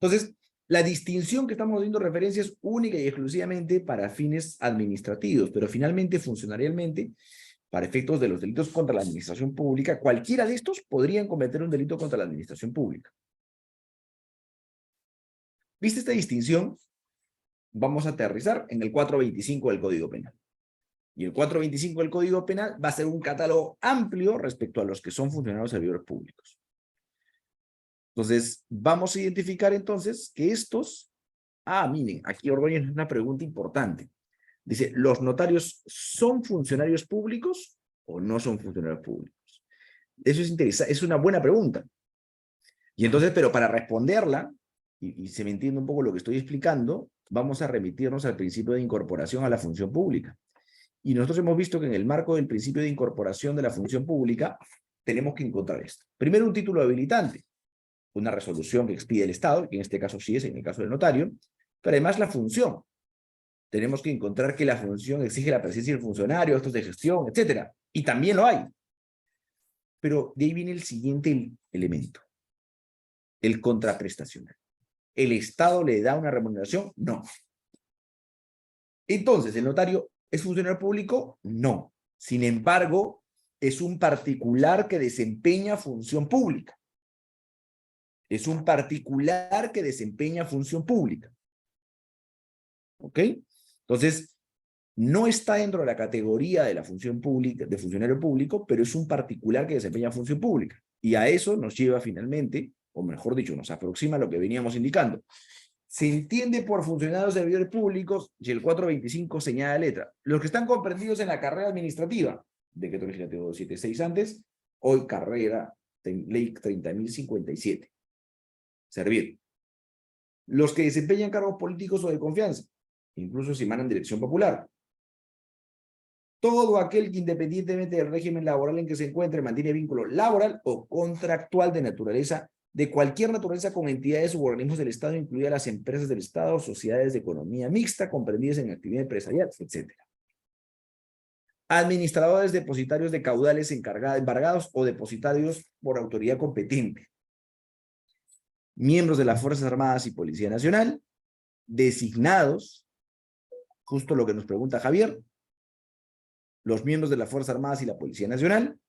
Entonces, la distinción que estamos viendo referencia es única y exclusivamente para fines administrativos, pero finalmente, funcionarialmente, para efectos de los delitos contra la administración pública, cualquiera de estos podrían cometer un delito contra la administración pública. ¿Viste esta distinción? Vamos a aterrizar en el 425 del Código Penal. Y el 425 del Código Penal va a ser un catálogo amplio respecto a los que son funcionarios servidores públicos. Entonces, vamos a identificar entonces que estos... miren, aquí Ordóñez es una pregunta importante. Dice, ¿los notarios son funcionarios públicos o no son funcionarios públicos? Eso es interesante, es una buena pregunta. Y entonces, pero para responderla, y se me entiende un poco lo que estoy explicando, vamos a remitirnos al principio de incorporación a la función pública. Y nosotros hemos visto que en el marco del principio de incorporación de la función pública, tenemos que encontrar esto. Primero, un título habilitante, una resolución que expide el Estado, que en este caso sí es, en el caso del notario, pero además la función. Tenemos que encontrar que la función exige la presencia del funcionario, actos de gestión, etc. Y también lo hay. Pero de ahí viene el siguiente elemento, el contraprestacional. ¿El Estado le da una remuneración? No. Entonces, ¿el notario es funcionario público? No. Sin embargo, es un particular que desempeña función pública. Es un particular que desempeña función pública. ¿Ok? Entonces, no está dentro de la categoría de la función pública, de funcionario público, pero es un particular que desempeña función pública. Y a eso nos lleva finalmente, o mejor dicho, nos aproxima a lo que veníamos indicando. Se entiende por funcionarios servidores públicos, y el 425 señala letra, los que están comprendidos en la carrera administrativa, decreto legislativo 276 antes, hoy carrera, ley 30.057. Servir. Los que desempeñan cargos políticos o de confianza, incluso si emanan dirección popular. Todo aquel que independientemente del régimen laboral en que se encuentre mantiene vínculo laboral o contractual de cualquier naturaleza con entidades u organismos del Estado, incluidas las empresas del Estado, sociedades de economía mixta, comprendidas en actividad empresarial, etc. Administradores depositarios de caudales embargados o depositarios por autoridad competente. Miembros de las Fuerzas Armadas y Policía Nacional, designados, justo lo que nos pregunta Javier, los miembros de las Fuerzas Armadas y la Policía Nacional,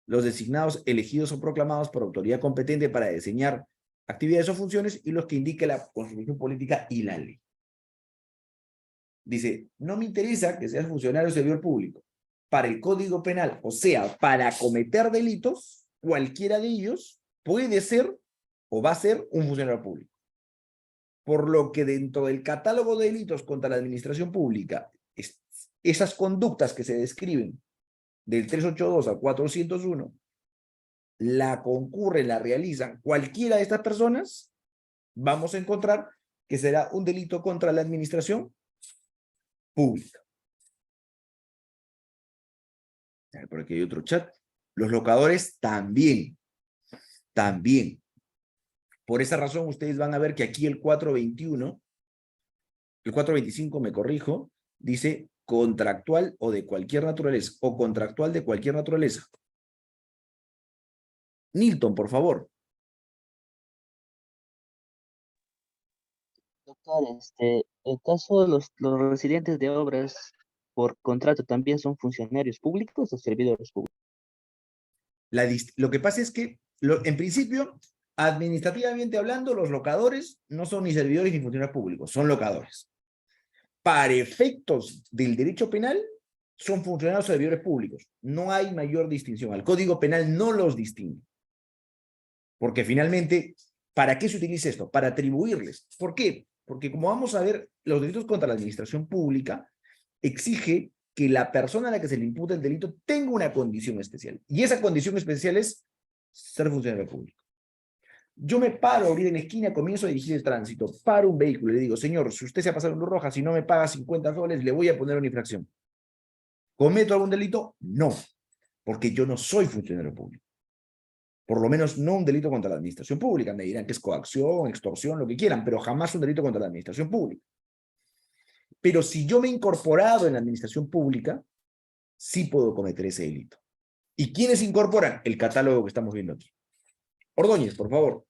los designados, elegidos o proclamados por autoridad competente para diseñar actividades o funciones y los que indique la Constitución política y la ley. Dice, no me interesa que seas funcionario o servidor público. Para el Código Penal, o sea, para cometer delitos, cualquiera de ellos puede ser o va a ser un funcionario público. Por lo que dentro del catálogo de delitos contra la administración pública, esas conductas que se describen del 382 al 401, la concurren, la realizan cualquiera de estas personas, vamos a encontrar que será un delito contra la administración pública. Por aquí hay otro chat. Los locadores también. también. Por esa razón, ustedes van a ver que aquí el 421, el 425, me corrijo, dice contractual o de cualquier naturaleza, o contractual de cualquier naturaleza. Nilton, por favor. Doctor, en caso de los residentes de obras por contrato también son funcionarios públicos o servidores públicos. Lo que pasa es que, en principio, administrativamente hablando, los locadores no son ni servidores ni funcionarios públicos, son locadores. Para efectos del derecho penal, son funcionarios o servidores públicos. No hay mayor distinción. El Código Penal no los distingue. Porque finalmente, ¿para qué se utiliza esto? Para atribuirles. ¿Por qué? Porque como vamos a ver, los delitos contra la administración pública exige que la persona a la que se le imputa el delito tenga una condición especial. Y esa condición especial es ser funcionario público. Yo me paro ahorita en la esquina, comienzo a dirigir el tránsito, paro un vehículo y le digo, señor, si usted se ha pasado en luz roja, si no me paga 50 soles, le voy a poner una infracción. ¿Cometo algún delito? No, porque yo no soy funcionario público. Por lo menos no un delito contra la administración pública. Me dirán que es coacción, extorsión, lo que quieran, pero jamás un delito contra la administración pública. Pero si yo me he incorporado en la administración pública, sí puedo cometer ese delito. ¿Y quiénes incorporan? El catálogo que estamos viendo aquí. Ordóñez, por favor.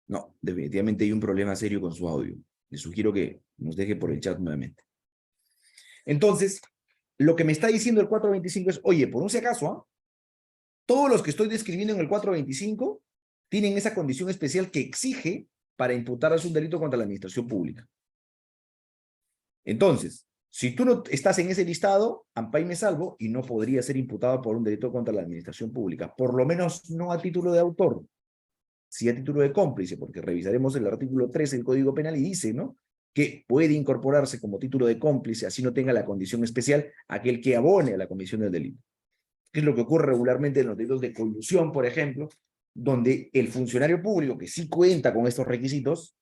No, definitivamente hay un problema serio con su audio. Le sugiero que nos deje por el chat nuevamente. Entonces, lo que me está diciendo el 425 es, oye, por un si acaso, todos los que estoy describiendo en el 425 tienen esa condición especial que exige para imputarles un delito contra la administración pública. Entonces, si tú no estás en ese listado, ampay me salvo y no podría ser imputado por un delito contra la administración pública. Por lo menos no a título de autor, sí a título de cómplice, porque revisaremos el artículo 13 del Código Penal y dice, ¿no?, que puede incorporarse como título de cómplice, así no tenga la condición especial, aquel que abone a la comisión del delito. Que es lo que ocurre regularmente en los delitos de colusión, por ejemplo, donde el funcionario público, que sí cuenta con estos requisitos,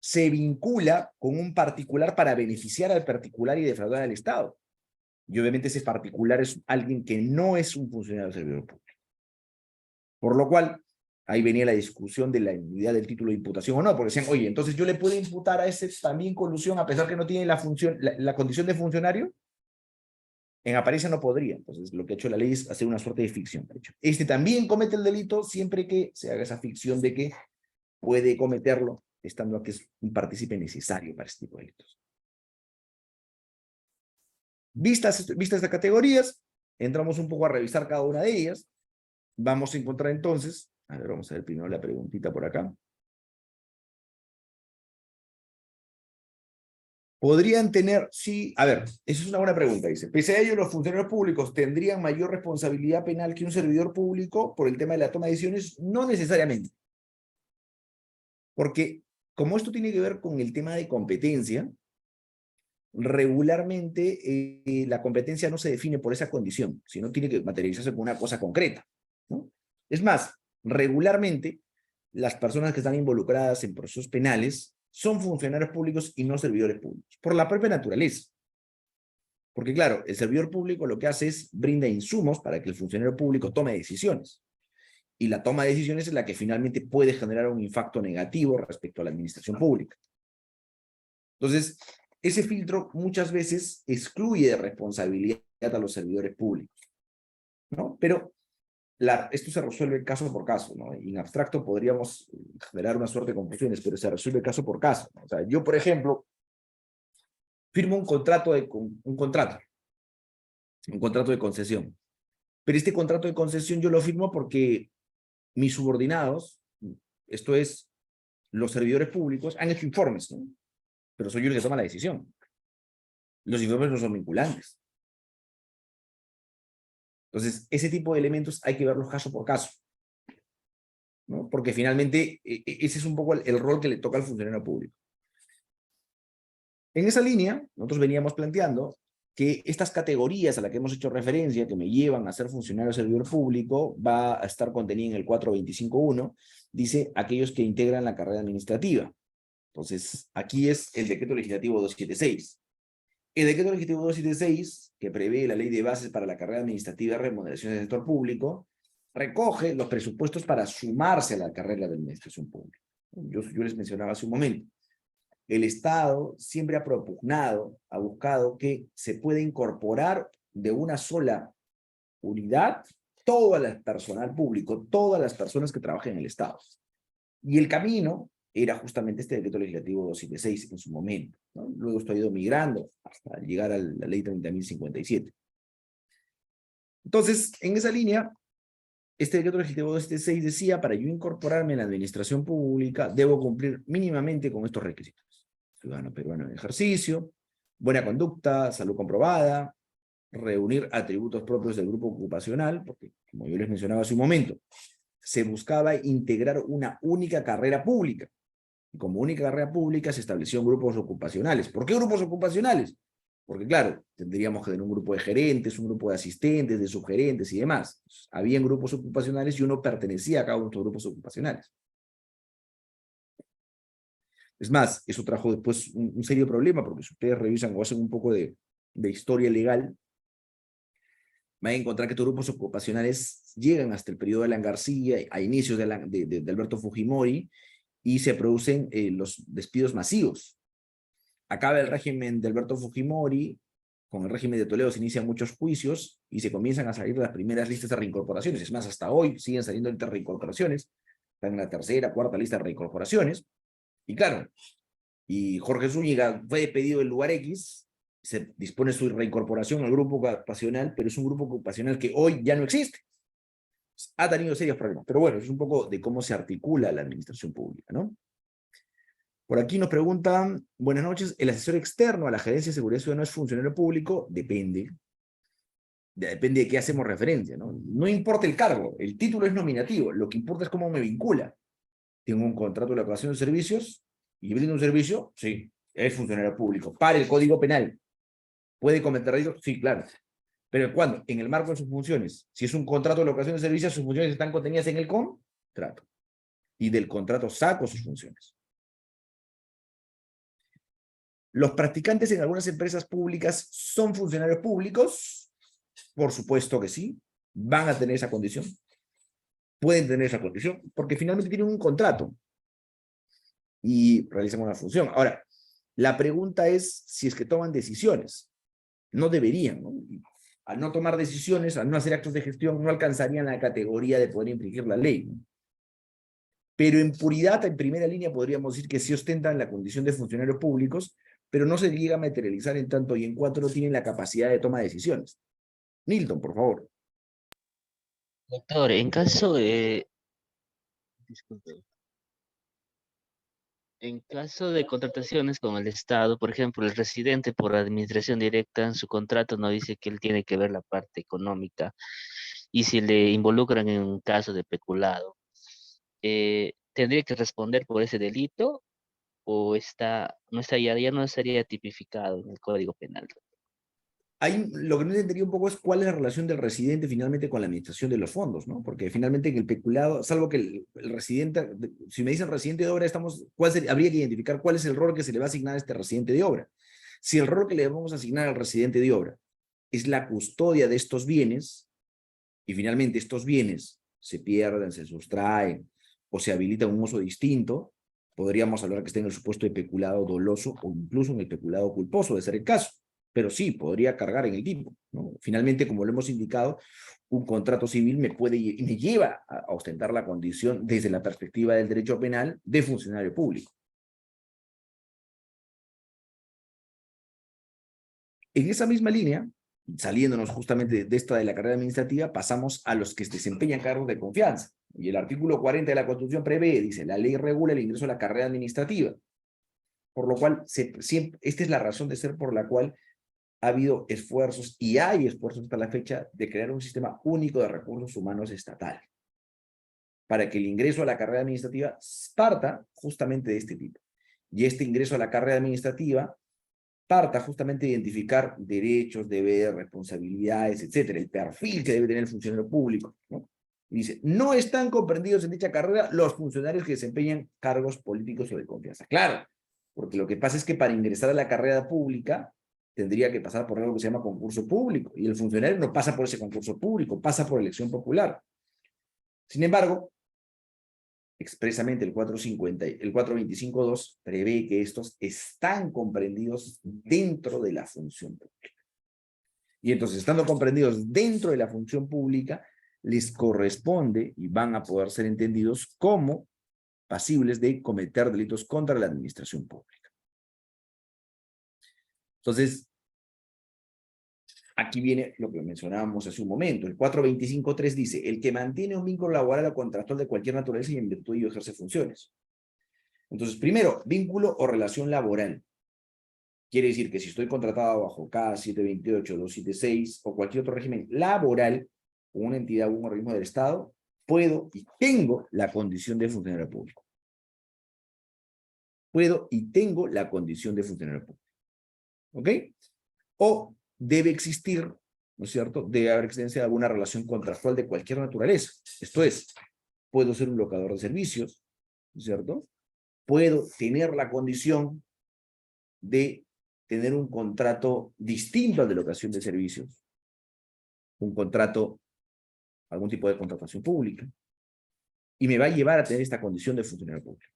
se vincula con un particular para beneficiar al particular y defraudar al Estado. Y obviamente ese particular es alguien que no es un funcionario servidor público. Por lo cual, ahí venía la discusión de la nulidad del título de imputación o no, porque decían, oye, entonces yo le puedo imputar a ese también colusión a pesar que no tiene la condición de funcionario. En apariencia no podría. Entonces, lo que ha hecho la ley es hacer una suerte de ficción. De hecho, este también comete el delito siempre que se haga esa ficción de que puede cometerlo, estando aquí es un partícipe necesario para este tipo de delitos. Vistas estas categorías, entramos un poco a revisar cada una de ellas. Vamos a encontrar entonces, a ver, vamos a ver primero la preguntita por acá. Podrían tener, sí, a ver, esa es una buena pregunta, dice. Pese a ello, los funcionarios públicos tendrían mayor responsabilidad penal que un servidor público por el tema de la toma de decisiones, no necesariamente. Porque como esto tiene que ver con el tema de competencia, regularmente la competencia no se define por esa condición, sino tiene que materializarse con una cosa concreta, ¿no? Es más, regularmente las personas que están involucradas en procesos penales son funcionarios públicos y no servidores públicos, por la propia naturaleza. Porque claro, el servidor público lo que hace es brinda insumos para que el funcionario público tome decisiones. Y la toma de decisiones es la que finalmente puede generar un impacto negativo respecto a la administración pública. Entonces, ese filtro muchas veces excluye de responsabilidad a los servidores públicos, ¿no? Pero esto se resuelve caso por caso, ¿no? En abstracto podríamos generar una suerte de confusiones, pero se resuelve caso por caso, ¿no? O sea, yo, por ejemplo, firmo un contrato de concesión. Pero este contrato de concesión yo lo firmo porque mis subordinados, esto es, los servidores públicos, han hecho informes, ¿no? Pero soy yo el que toma la decisión. Los informes no son vinculantes. Entonces, ese tipo de elementos hay que verlos caso por caso, ¿no? Porque finalmente ese es un poco el rol que le toca al funcionario público. En esa línea, nosotros veníamos planteando que estas categorías a las que hemos hecho referencia, que me llevan a ser funcionario servidor público, va a estar contenida en el 425.1, dice aquellos que integran la carrera administrativa. Entonces, aquí es el decreto legislativo 276. El decreto legislativo 276, que prevé la ley de bases para la carrera administrativa y remuneración del sector público, recoge los presupuestos para sumarse a la carrera de administración pública. Yo les mencionaba hace un momento. El Estado siempre ha propugnado, ha buscado que se pueda incorporar de una sola unidad todo el personal público, todas las personas que trabajan en el Estado. Y el camino era justamente este decreto legislativo 276 en su momento, ¿no? Luego esto ha ido migrando hasta llegar a la ley 30.057. Entonces, en esa línea, este decreto legislativo 276 decía, para yo incorporarme en la administración pública, debo cumplir mínimamente con estos requisitos. Ciudadano peruano en ejercicio, buena conducta, salud comprobada, reunir atributos propios del grupo ocupacional, porque, como yo les mencionaba hace un momento, se buscaba integrar una única carrera pública. Y como única carrera pública se establecieron grupos ocupacionales. ¿Por qué grupos ocupacionales? Porque, claro, tendríamos que tener un grupo de gerentes, un grupo de asistentes, de subgerentes y demás. Habían grupos ocupacionales y uno pertenecía a cada uno de estos grupos ocupacionales. Es más, eso trajo después un serio problema, porque si ustedes revisan o hacen un poco de historia legal, van a encontrar que estos grupos ocupacionales llegan hasta el periodo de Alan García, a inicios de Alberto Fujimori, y se producen los despidos masivos. Acaba el régimen de Alberto Fujimori, con el régimen de Toledo se inician muchos juicios y se comienzan a salir las primeras listas de reincorporaciones. Es más, hasta hoy siguen saliendo listas de reincorporaciones. Están en la tercera, cuarta lista de reincorporaciones. Y claro, y Jorge Zúñiga fue despedido del lugar X, se dispone su reincorporación al grupo ocupacional, pero es un grupo ocupacional que hoy ya no existe. Ha tenido serios problemas. Pero bueno, es un poco de cómo se articula la administración pública, ¿no? Por aquí nos preguntan, buenas noches, ¿el asesor externo a la Gerencia de Seguridad Ciudadana es funcionario público? Depende. Depende de qué hacemos referencia, ¿no? No importa el cargo, el título es nominativo, lo que importa es cómo me vincula. Tengo un contrato de la evaluación de servicios y brindo un servicio, sí, es funcionario público. Para el Código Penal. ¿Puede cometer delitos? Sí, claro. Pero ¿cuándo? En el marco de sus funciones. Si es un contrato de locación de servicios, sus funciones están contenidas en el contrato. Y del contrato saco sus funciones. ¿Los practicantes en algunas empresas públicas son funcionarios públicos? Por supuesto que sí. Van a tener esa condición. Pueden tener esa condición porque finalmente tienen un contrato y realizan una función. Ahora, la pregunta es si es que toman decisiones. No deberían, ¿no? Al no tomar decisiones, al no hacer actos de gestión, no alcanzarían la categoría de poder infringir la ley, ¿no? Pero en puridad, en primera línea, podríamos decir que sí ostentan la condición de funcionarios públicos, pero no se llega a materializar en tanto y en cuanto no tienen la capacidad de toma de decisiones. Nilton, por favor. Doctor, en caso de... Disculpe. En caso de contrataciones con el Estado, por ejemplo, el residente por administración directa en su contrato no dice que él tiene que ver la parte económica y si le involucran en un caso de peculado, ¿tendría que responder por ese delito o no estaría, ya no estaría tipificado en el Código Penal? Ahí lo que no entendería un poco es cuál es la relación del residente finalmente con la administración de los fondos, ¿no? Porque finalmente en el peculado, salvo que el residente, si me dicen residente de obra, habría que identificar cuál es el rol que se le va a asignar a este residente de obra. Si el rol que le vamos a asignar al residente de obra es la custodia de estos bienes, y finalmente estos bienes se pierden, se sustraen, o se habilita un uso distinto, podríamos hablar que esté en el supuesto de peculado doloso o incluso en el peculado culposo, de ser el caso. Pero sí, podría cargar en el tipo, ¿no? Finalmente, como lo hemos indicado, un contrato civil me lleva a ostentar la condición desde la perspectiva del derecho penal de funcionario público. En esa misma línea, saliéndonos justamente de esta de la carrera administrativa, pasamos a los que desempeñan cargos de confianza. Y el artículo 40 de la Constitución prevé, dice, la ley regula el ingreso a la carrera administrativa. Por lo cual, esta es la razón de ser por la cual ha habido esfuerzos, y hay esfuerzos hasta la fecha, de crear un sistema único de recursos humanos estatal, para que el ingreso a la carrera administrativa parta justamente de este tipo. Y este ingreso a la carrera administrativa parta justamente de identificar derechos, deberes, responsabilidades, etcétera, el perfil que debe tener el funcionario público, ¿no? Y dice, no están comprendidos en dicha carrera los funcionarios que desempeñan cargos políticos o de confianza. Claro, porque lo que pasa es que para ingresar a la carrera pública tendría que pasar por algo que se llama concurso público, y el funcionario no pasa por ese concurso público, pasa por elección popular. Sin embargo, expresamente el 425.2 prevé que estos están comprendidos dentro de la función pública. Y entonces, estando comprendidos dentro de la función pública, les corresponde y van a poder ser entendidos como pasibles de cometer delitos contra la administración pública. Entonces, aquí viene lo que mencionábamos hace un momento. El 425.3 dice, el que mantiene un vínculo laboral o contractual de cualquier naturaleza y en virtud de ello ejerce funciones. Entonces, primero, vínculo o relación laboral. Quiere decir que si estoy contratado bajo K728, 276 o cualquier otro régimen laboral, con una entidad o un organismo del Estado, puedo y tengo la condición de funcionario público. Puedo y tengo la condición de funcionario público. ¿Ok? O debe existir, ¿no es cierto? Debe haber existencia de alguna relación contractual de cualquier naturaleza. Esto es, puedo ser un locador de servicios, ¿no es cierto? Puedo tener la condición de tener un contrato distinto al de locación de servicios, un contrato, algún tipo de contratación pública, y me va a llevar a tener esta condición de funcionario público.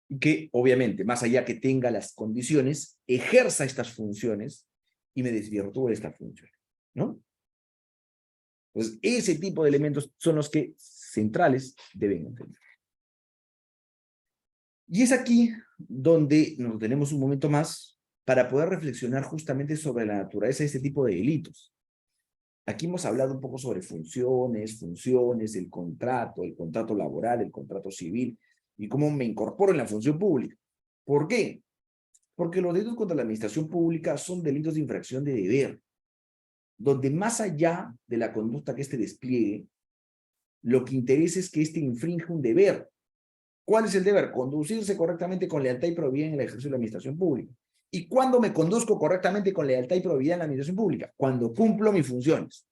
Y que, obviamente, más allá que tenga las condiciones, ejerza estas funciones y me desvirtúe estas funciones, ¿no? Entonces, ese tipo de elementos son los que centrales deben entender. Y es aquí donde nos tenemos un momento más para poder reflexionar justamente sobre la naturaleza de este tipo de delitos. Aquí hemos hablado un poco sobre funciones, el contrato laboral, el contrato civil, y cómo me incorporo en la función pública. ¿Por qué? Porque los delitos contra la administración pública son delitos de infracción de deber, donde más allá de la conducta que éste despliegue, lo que interesa es que éste infringe un deber. ¿Cuál es el deber? Conducirse correctamente con lealtad y probidad en el ejercicio de la administración pública. ¿Y cuándo me conduzco correctamente con lealtad y probidad en la administración pública? Cuando cumplo mis funciones.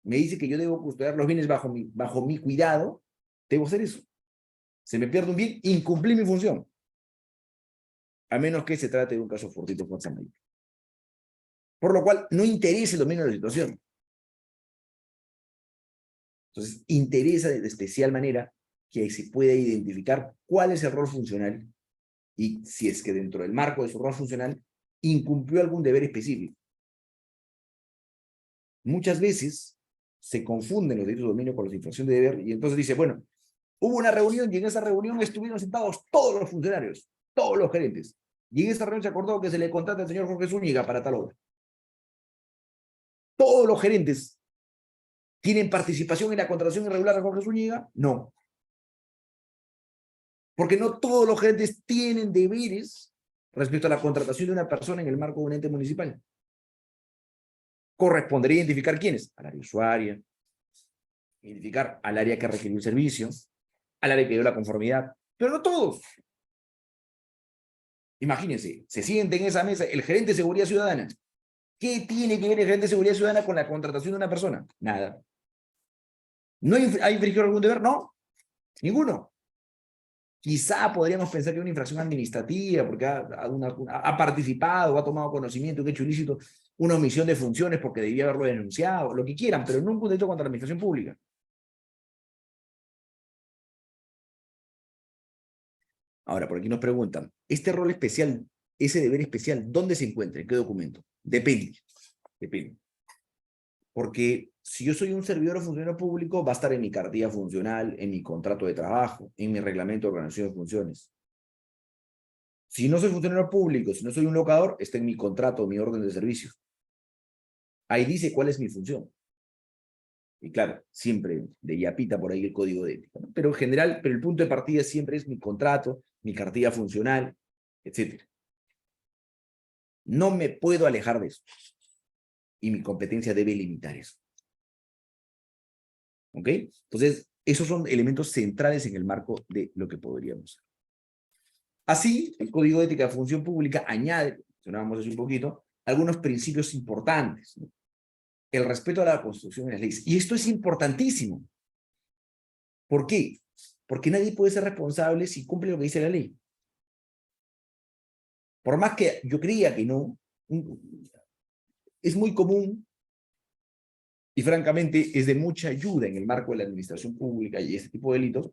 Me dice que yo debo custodiar los bienes bajo mi cuidado, debo hacer eso. Se me pierde un bien, incumplí mi función. A menos que se trate de un caso fortuito fuerza mayor. Por lo cual, no interesa el dominio de la situación. Entonces, interesa de especial manera que se pueda identificar cuál es el rol funcional y si es que dentro del marco de su rol funcional incumplió algún deber específico. Muchas veces se confunden los delitos de dominio con los de infracción de deber y entonces dice, bueno, hubo una reunión y en esa reunión estuvieron sentados todos los funcionarios, todos los gerentes. Y en esa reunión se acordó que se le contrata al señor Jorge Zúñiga para tal obra. ¿Todos los gerentes tienen participación en la contratación irregular de Jorge Zúñiga? No. Porque no todos los gerentes tienen deberes respecto a la contratación de una persona en el marco de un ente municipal. Correspondería identificar quiénes, al área usuaria, identificar al área que requirió el servicio, al área que dio la conformidad, pero no todos. Imagínense, se siente en esa mesa el gerente de seguridad ciudadana. ¿Qué tiene que ver el gerente de seguridad ciudadana con la contratación de una persona? Nada. ¿No ha infringido algún deber? No, ninguno. Quizá podríamos pensar que es una infracción administrativa porque ha participado, ha tomado conocimiento, un hecho ilícito, una omisión de funciones porque debía haberlo denunciado, lo que quieran, pero nunca un delito contra la administración pública. Ahora, por aquí nos preguntan, este rol especial, ese deber especial, ¿dónde se encuentra? ¿En qué documento? Depende. Depende. Porque si yo soy un servidor o funcionario público, va a estar en mi cartilla funcional, en mi contrato de trabajo, en mi reglamento de organización de funciones. Si no soy funcionario público, si no soy un locador, está en mi contrato, mi orden de servicio. Ahí dice cuál es mi función. Y claro, siempre de yapita por ahí el código de ética, ¿no? Pero en general, el punto de partida siempre es mi contrato, mi cartilla funcional, etc. No me puedo alejar de eso. Y mi competencia debe limitar eso. ¿Ok? Entonces, esos son elementos centrales en el marco de lo que podríamos hacer. Así, el Código de Ética de Función Pública añade, mencionábamos hace un poquito, algunos principios importantes, ¿no? El respeto a la Constitución y las leyes. Y esto es importantísimo. ¿Por qué? Porque nadie puede ser responsable si cumple lo que dice la ley. Por más que yo creía que no, es muy común y francamente es de mucha ayuda en el marco de la administración pública y este tipo de delitos,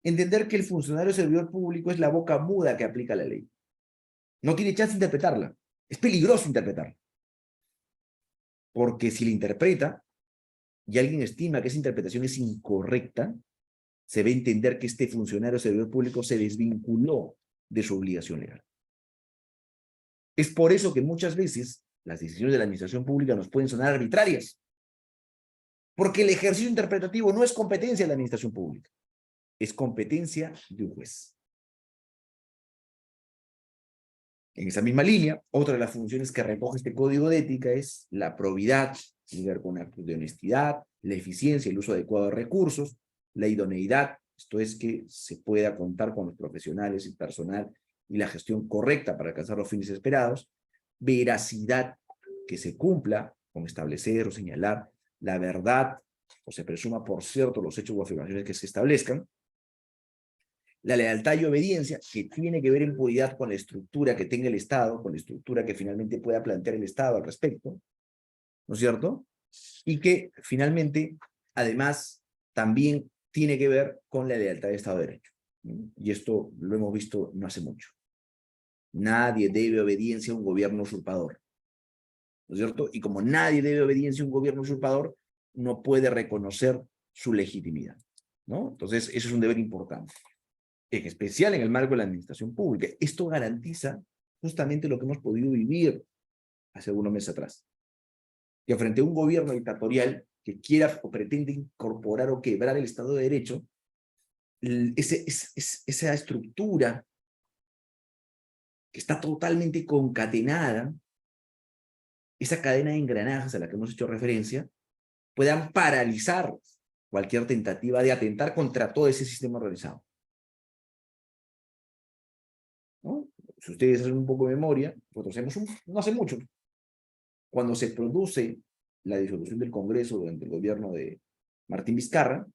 entender que el funcionario servidor público es la boca muda que aplica la ley. No tiene chance de interpretarla. Es peligroso interpretarla. Porque si la interpreta y alguien estima que esa interpretación es incorrecta, se va a entender que este funcionario servidor público se desvinculó de su obligación legal. Es por eso que muchas veces las decisiones de la administración pública nos pueden sonar arbitrarias. Porque el ejercicio interpretativo no es competencia de la administración pública, es competencia de un juez. En esa misma línea, otra de las funciones que recoge este código de ética es la probidad, tiene que ver con actos de honestidad, la eficiencia, el uso adecuado de recursos, la idoneidad, esto es que se pueda contar con los profesionales y personal y la gestión correcta para alcanzar los fines esperados, veracidad, que se cumpla con establecer o señalar la verdad o se presuma por cierto los hechos o afirmaciones que se establezcan, la lealtad y obediencia, que tiene que ver en puridad con la estructura que tenga el Estado, con la estructura que finalmente pueda plantear el Estado al respecto, ¿no es cierto? Y que finalmente, además, también tiene que ver con la lealtad del Estado de Derecho. Y esto lo hemos visto no hace mucho. Nadie debe obediencia a un gobierno usurpador, ¿no es cierto? Y como nadie debe obediencia a un gobierno usurpador, no puede reconocer su legitimidad, ¿no? Entonces, eso es un deber importante, en especial en el marco de la administración pública. Esto garantiza justamente lo que hemos podido vivir hace algunos meses atrás. Que frente a un gobierno dictatorial que quiera o pretende incorporar o quebrar el Estado de Derecho, esa estructura que está totalmente concatenada, esa cadena de engranajes a la que hemos hecho referencia, puedan paralizar cualquier tentativa de atentar contra todo ese sistema organizado. ¿No? Si ustedes hacen un poco de memoria, nosotros no hace mucho, cuando se produce la disolución del Congreso durante el gobierno de Martín Vizcarra,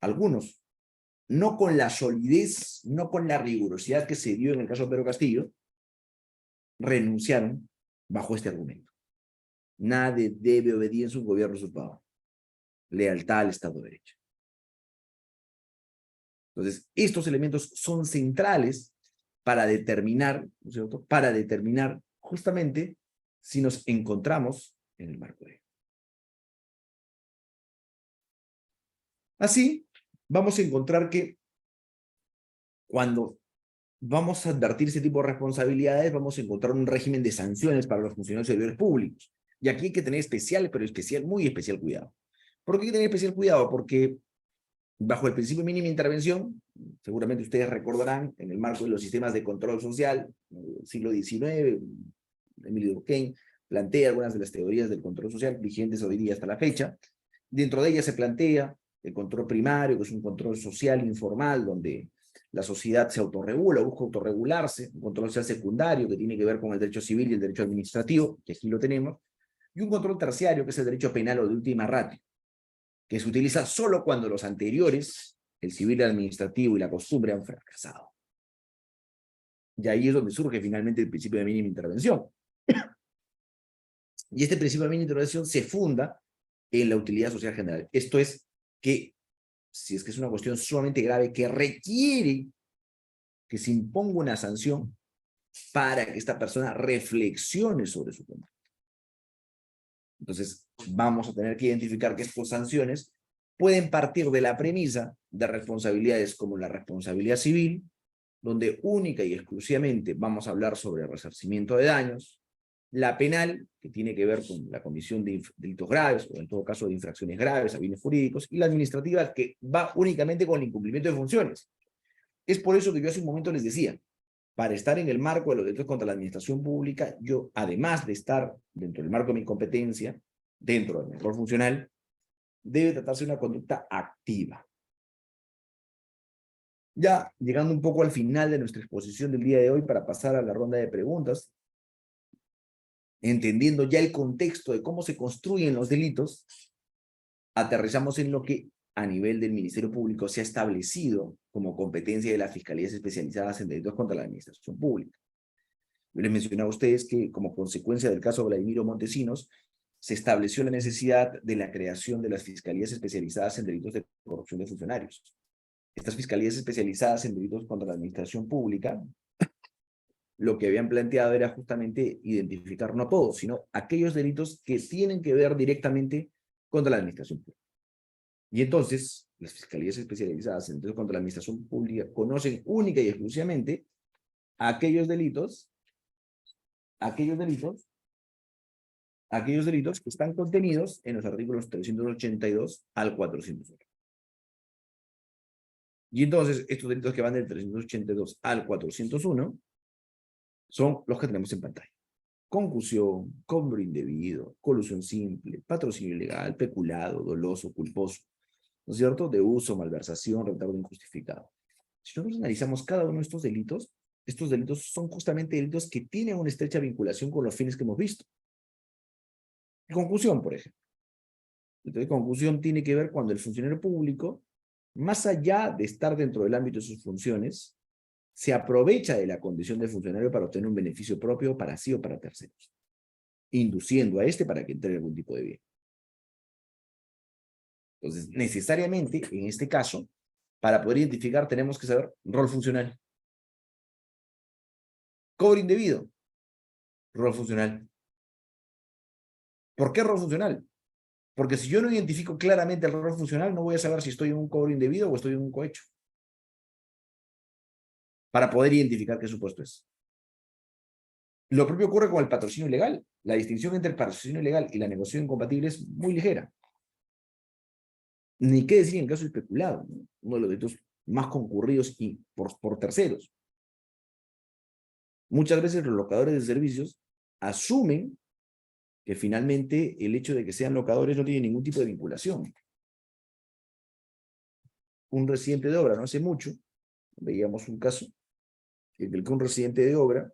algunos, no con la solidez, no con la rigurosidad que se dio en el caso de Pedro Castillo, renunciaron bajo este argumento. Nadie debe obediencia a un gobierno usurpador. Lealtad al Estado de Derecho. Entonces, estos elementos son centrales para determinar, ¿no es cierto?, para determinar justamente si nos encontramos en el marco de. Así, vamos a encontrar que cuando vamos a advertir ese tipo de responsabilidades, vamos a encontrar un régimen de sanciones para los funcionarios y servidores públicos. Y aquí hay que tener muy especial cuidado. ¿Por qué hay que tener especial cuidado? Porque bajo el principio mínimo de intervención, seguramente ustedes recordarán, en el marco de los sistemas de control social, siglo XIX, Emilio Durkheim plantea algunas de las teorías del control social vigentes hoy día hasta la fecha. Dentro de ellas se plantea el control primario, que es un control social informal, donde la sociedad se autorregula, busca autorregularse, un control social secundario, que tiene que ver con el derecho civil y el derecho administrativo, que aquí lo tenemos, y un control terciario, que es el derecho penal o de última ratio, que se utiliza solo cuando los anteriores, el civil, el administrativo y la costumbre, han fracasado. Y ahí es donde surge finalmente el principio de mínima intervención. Y este principio de mínima intervención se funda en la utilidad social general. Esto es que, si es que es una cuestión sumamente grave que requiere que se imponga una sanción para que esta persona reflexione sobre su conducta. Entonces, vamos a tener que identificar que estas sanciones pueden partir de la premisa de responsabilidades como la responsabilidad civil, donde única y exclusivamente vamos a hablar sobre el resarcimiento de daños, la penal, que tiene que ver con la comisión de delitos graves, o en todo caso de infracciones graves a bienes jurídicos, y la administrativa, que va únicamente con el incumplimiento de funciones. Es por eso que yo hace un momento les decía, para estar en el marco de los delitos contra la administración pública, yo, además de estar dentro del marco de mi competencia, dentro del control funcional, debe tratarse de una conducta activa. Ya llegando un poco al final de nuestra exposición del día de hoy, para pasar a la ronda de preguntas, entendiendo ya el contexto de cómo se construyen los delitos, aterrizamos en lo que a nivel del Ministerio Público se ha establecido como competencia de las fiscalías especializadas en delitos contra la administración pública. Les mencionaba a ustedes que, como consecuencia del caso Vladimiro Montesinos, se estableció la necesidad de la creación de las fiscalías especializadas en delitos de corrupción de funcionarios. Estas fiscalías especializadas en delitos contra la administración pública, lo que habían planteado era justamente identificar no todos, sino aquellos delitos que tienen que ver directamente contra la administración pública. Y entonces, las fiscalías especializadas en delitos contra la administración pública conocen única y exclusivamente aquellos delitos que están contenidos en los artículos 382 al 401. Y entonces, estos delitos que van del 382 al 401 son los que tenemos en pantalla. Concusión, cobro indebido, colusión simple, patrocinio ilegal, peculado, doloso, culposo, ¿no es cierto? De uso, malversación, retardo injustificado. Si nosotros analizamos cada uno de estos delitos son justamente delitos que tienen una estrecha vinculación con los fines que hemos visto. Concusión, por ejemplo. Entonces, concusión tiene que ver cuando el funcionario público, más allá de estar dentro del ámbito de sus funciones, se aprovecha de la condición de funcionario para obtener un beneficio propio para sí o para terceros, induciendo a este para que entregue algún tipo de bien. Entonces, necesariamente, en este caso, para poder identificar tenemos que saber rol funcional. Cobro indebido, rol funcional. ¿Por qué rol funcional? Porque si yo no identifico claramente el rol funcional, no voy a saber si estoy en un cobro indebido o estoy en un cohecho. Para poder identificar qué supuesto es. Lo propio ocurre con el patrocinio ilegal. La distinción entre el patrocinio ilegal y la negociación incompatible es muy ligera. Ni qué decir en el caso del peculado, ¿no? Uno de los delitos más concurridos y por terceros. Muchas veces los locadores de servicios asumen que finalmente el hecho de que sean locadores no tiene ningún tipo de vinculación. Un residente de obra, no hace mucho, veíamos un caso en el que un residente de obra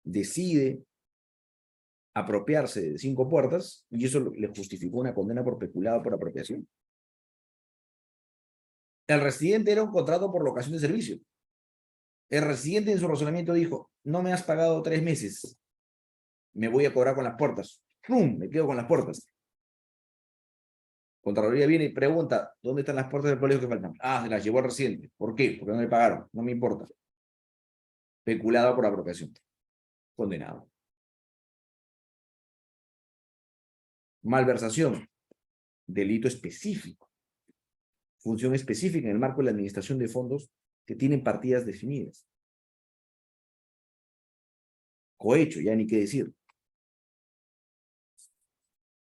decide apropiarse de 5 puertas y eso le justificó una condena por peculado por apropiación. El residente era un contrato por locación de servicio. El residente en su razonamiento dijo, no me has pagado 3 meses, me voy a cobrar con las puertas. ¡Pum! Me quedo con las puertas. Contraloría viene y pregunta, ¿dónde están las puertas del colegio que faltan? Ah, se las llevó el residente. ¿Por qué? Porque no me pagaron, no me importa. Peculado por apropiación. Condenado. Malversación. Delito específico. Función específica en el marco de la administración de fondos que tienen partidas definidas. Cohecho, ya ni qué decir.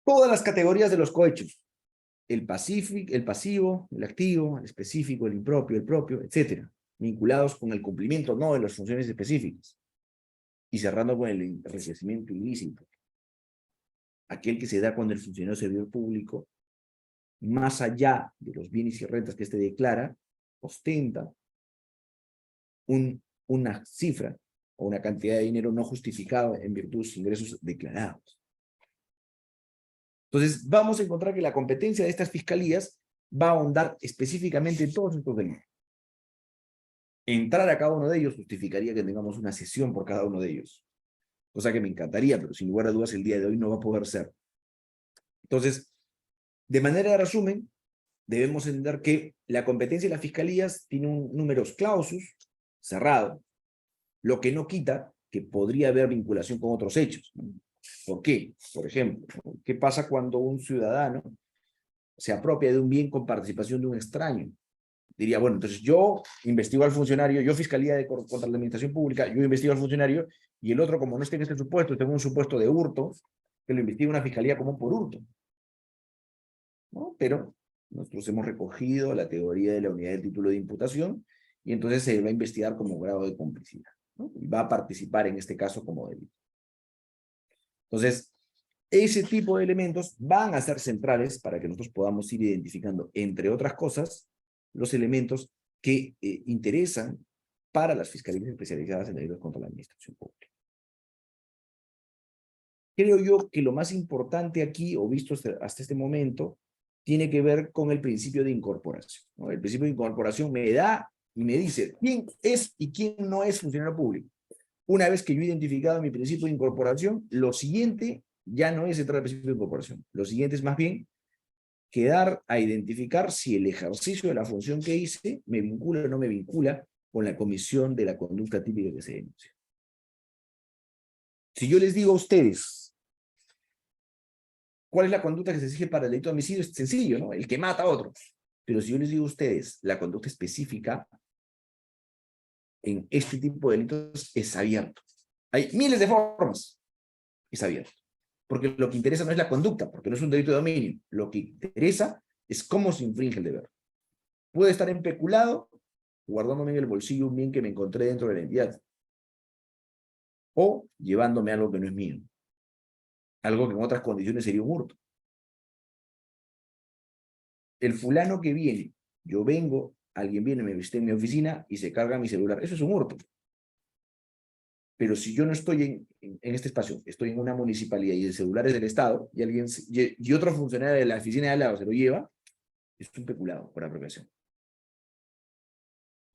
Todas las categorías de los cohechos. El pasivo, el activo, el específico, el impropio, el propio, etc. Vinculados con el cumplimiento no de las funciones específicas. Y cerrando con el enriquecimiento ilícito. Aquel que se da cuando el funcionario servidor público, más allá de los bienes y rentas que éste declara, ostenta una cifra o una cantidad de dinero no justificada en virtud de sus ingresos declarados. Entonces, vamos a encontrar que la competencia de estas fiscalías va a ahondar específicamente en todos estos delitos. Entrar a cada uno de ellos justificaría que tengamos una sesión por cada uno de ellos. Cosa que me encantaría, pero sin lugar a dudas el día de hoy no va a poder ser. Entonces, de manera de resumen, debemos entender que la competencia de las fiscalías tiene un numerus clausus cerrado, lo que no quita que podría haber vinculación con otros hechos. ¿Por qué? Por ejemplo, ¿qué pasa cuando un ciudadano se apropia de un bien con participación de un extraño? Diría, bueno, entonces yo investigo al funcionario, yo fiscalía contra la administración pública, yo investigo al funcionario, y el otro, como no está en este supuesto, está en un supuesto de hurto, que lo investiga una fiscalía común por hurto. ¿No? Pero nosotros hemos recogido la teoría de la unidad del título de imputación, y entonces se va a investigar como grado de complicidad, ¿no? Y va a participar en este caso como delito. Entonces, ese tipo de elementos van a ser centrales para que nosotros podamos ir identificando, entre otras cosas, los elementos que interesan para las fiscalías especializadas en delitos contra la administración pública. Creo yo que lo más importante aquí, o visto hasta este momento, tiene que ver con el principio de incorporación, ¿no? El principio de incorporación me da y me dice quién es y quién no es funcionario público. Una vez que yo he identificado mi principio de incorporación, lo siguiente ya no es entrar al principio de incorporación. Lo siguiente es más bien quedar a identificar si el ejercicio de la función que hice me vincula o no me vincula con la comisión de la conducta típica que se denuncia. Si yo les digo a ustedes, ¿cuál es la conducta que se exige para el delito de homicidio? Es sencillo, ¿no? El que mata a otro. Pero si yo les digo a ustedes, la conducta específica en este tipo de delitos es abierto. Hay miles de formas. Es abierto. Porque lo que interesa no es la conducta, porque no es un delito de dominio. Lo que interesa es cómo se infringe el deber. Puede estar empeculado, guardándome en el bolsillo un bien que me encontré dentro de la entidad. O llevándome algo que no es mío. Algo que en otras condiciones sería un hurto. El fulano que viene, yo vengo, alguien viene, me visita en mi oficina y se carga mi celular. Eso es un hurto. Pero si yo no estoy en este espacio, estoy en una municipalidad y el celular es del Estado, y otro funcionario de la oficina de al lado se lo lleva, es un peculado por apropiación.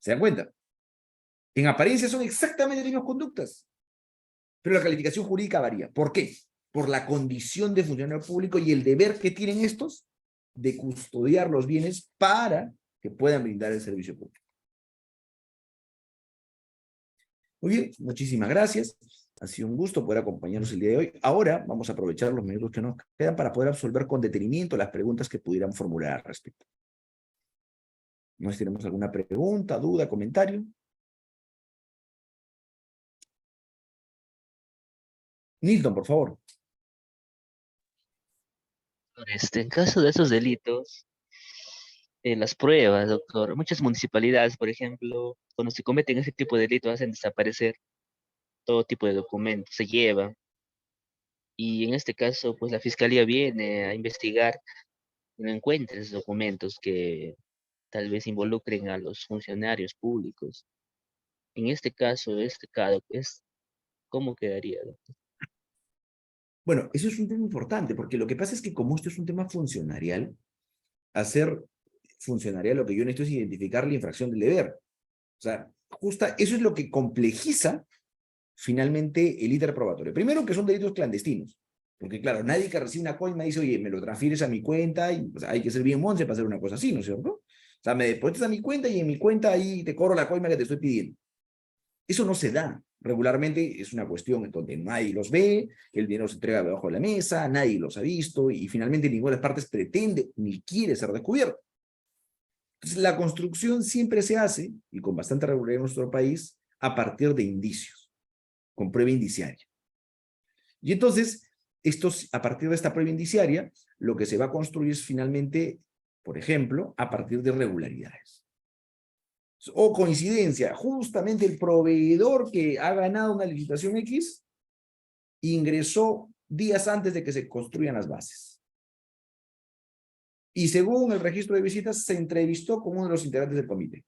¿Se dan cuenta? En apariencia son exactamente las mismas conductas, pero la calificación jurídica varía. ¿Por qué? Por la condición de funcionario público y el deber que tienen estos de custodiar los bienes para que puedan brindar el servicio público. Muy bien, muchísimas gracias. Ha sido un gusto poder acompañarnos el día de hoy. Ahora vamos a aprovechar los minutos que nos quedan para poder absolver con detenimiento las preguntas que pudieran formular al respecto. No sé si tenemos alguna pregunta, duda, comentario. Nilton, por favor. En caso de esos delitos, las pruebas, doctor, muchas municipalidades, por ejemplo, cuando se cometen ese tipo de delitos, hacen desaparecer todo tipo de documentos, se llevan. Y en este caso, pues la fiscalía viene a investigar y no encuentra esos documentos que tal vez involucren a los funcionarios públicos. En este caso, ¿cómo quedaría, doctor? Bueno, eso es un tema importante, porque lo que pasa es que como esto es un tema funcionarial, hacer funcionarial lo que yo necesito es identificar la infracción del deber. O sea, eso es lo que complejiza finalmente el íter probatorio. Primero, que son delitos clandestinos. Porque claro, nadie que recibe una coima dice, oye, me lo transfieres a mi cuenta, y pues, hay que ser bien monse para hacer una cosa así, ¿no es cierto? O sea, me depositas a mi cuenta y en mi cuenta ahí te cobro la coima que te estoy pidiendo. Eso no se da. Regularmente es una cuestión en donde nadie los ve, el dinero se entrega debajo de la mesa, nadie los ha visto, y finalmente ninguna de las partes pretende ni quiere ser descubierto. Entonces, la construcción siempre se hace, y con bastante regularidad en nuestro país, a partir de indicios, con prueba indiciaria. Y entonces, a partir de esta prueba indiciaria, lo que se va a construir es finalmente, por ejemplo, a partir de irregularidades. O coincidencia, justamente el proveedor que ha ganado una licitación X ingresó días antes de que se construyan las bases. Y según el registro de visitas, se entrevistó con uno de los integrantes del comité.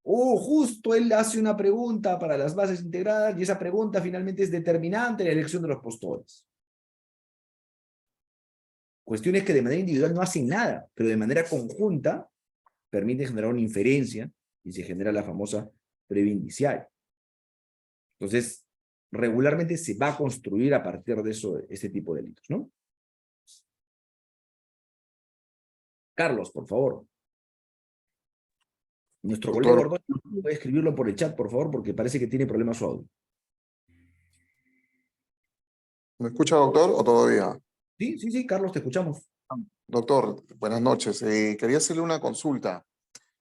O justo él hace una pregunta para las bases integradas y esa pregunta finalmente es determinante en la elección de los postores. Cuestiones que de manera individual no hacen nada, pero de manera conjunta permiten generar una inferencia y se genera la famosa prueba indiciaria. Entonces, regularmente se va a construir a partir de eso, este tipo de delitos, ¿no? Carlos, por favor. Nuestro colega Doctor, Ordóñez puede escribirlo por el chat, por favor, porque parece que tiene problemas su audio. ¿me escucha, doctor, o todavía? Sí, sí, sí, Carlos, te escuchamos. Doctor, buenas noches. Quería hacerle una consulta.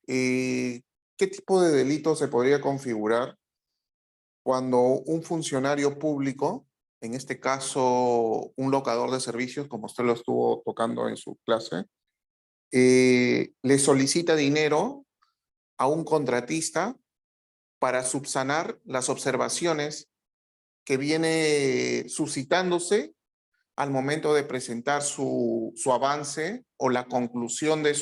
¿Qué tipo de delito se podría configurar cuando un funcionario público, en este caso un locador de servicios, como usted lo estuvo tocando en su clase, le solicita dinero a un contratista para subsanar las observaciones que viene suscitándose al momento de presentar su avance o la conclusión de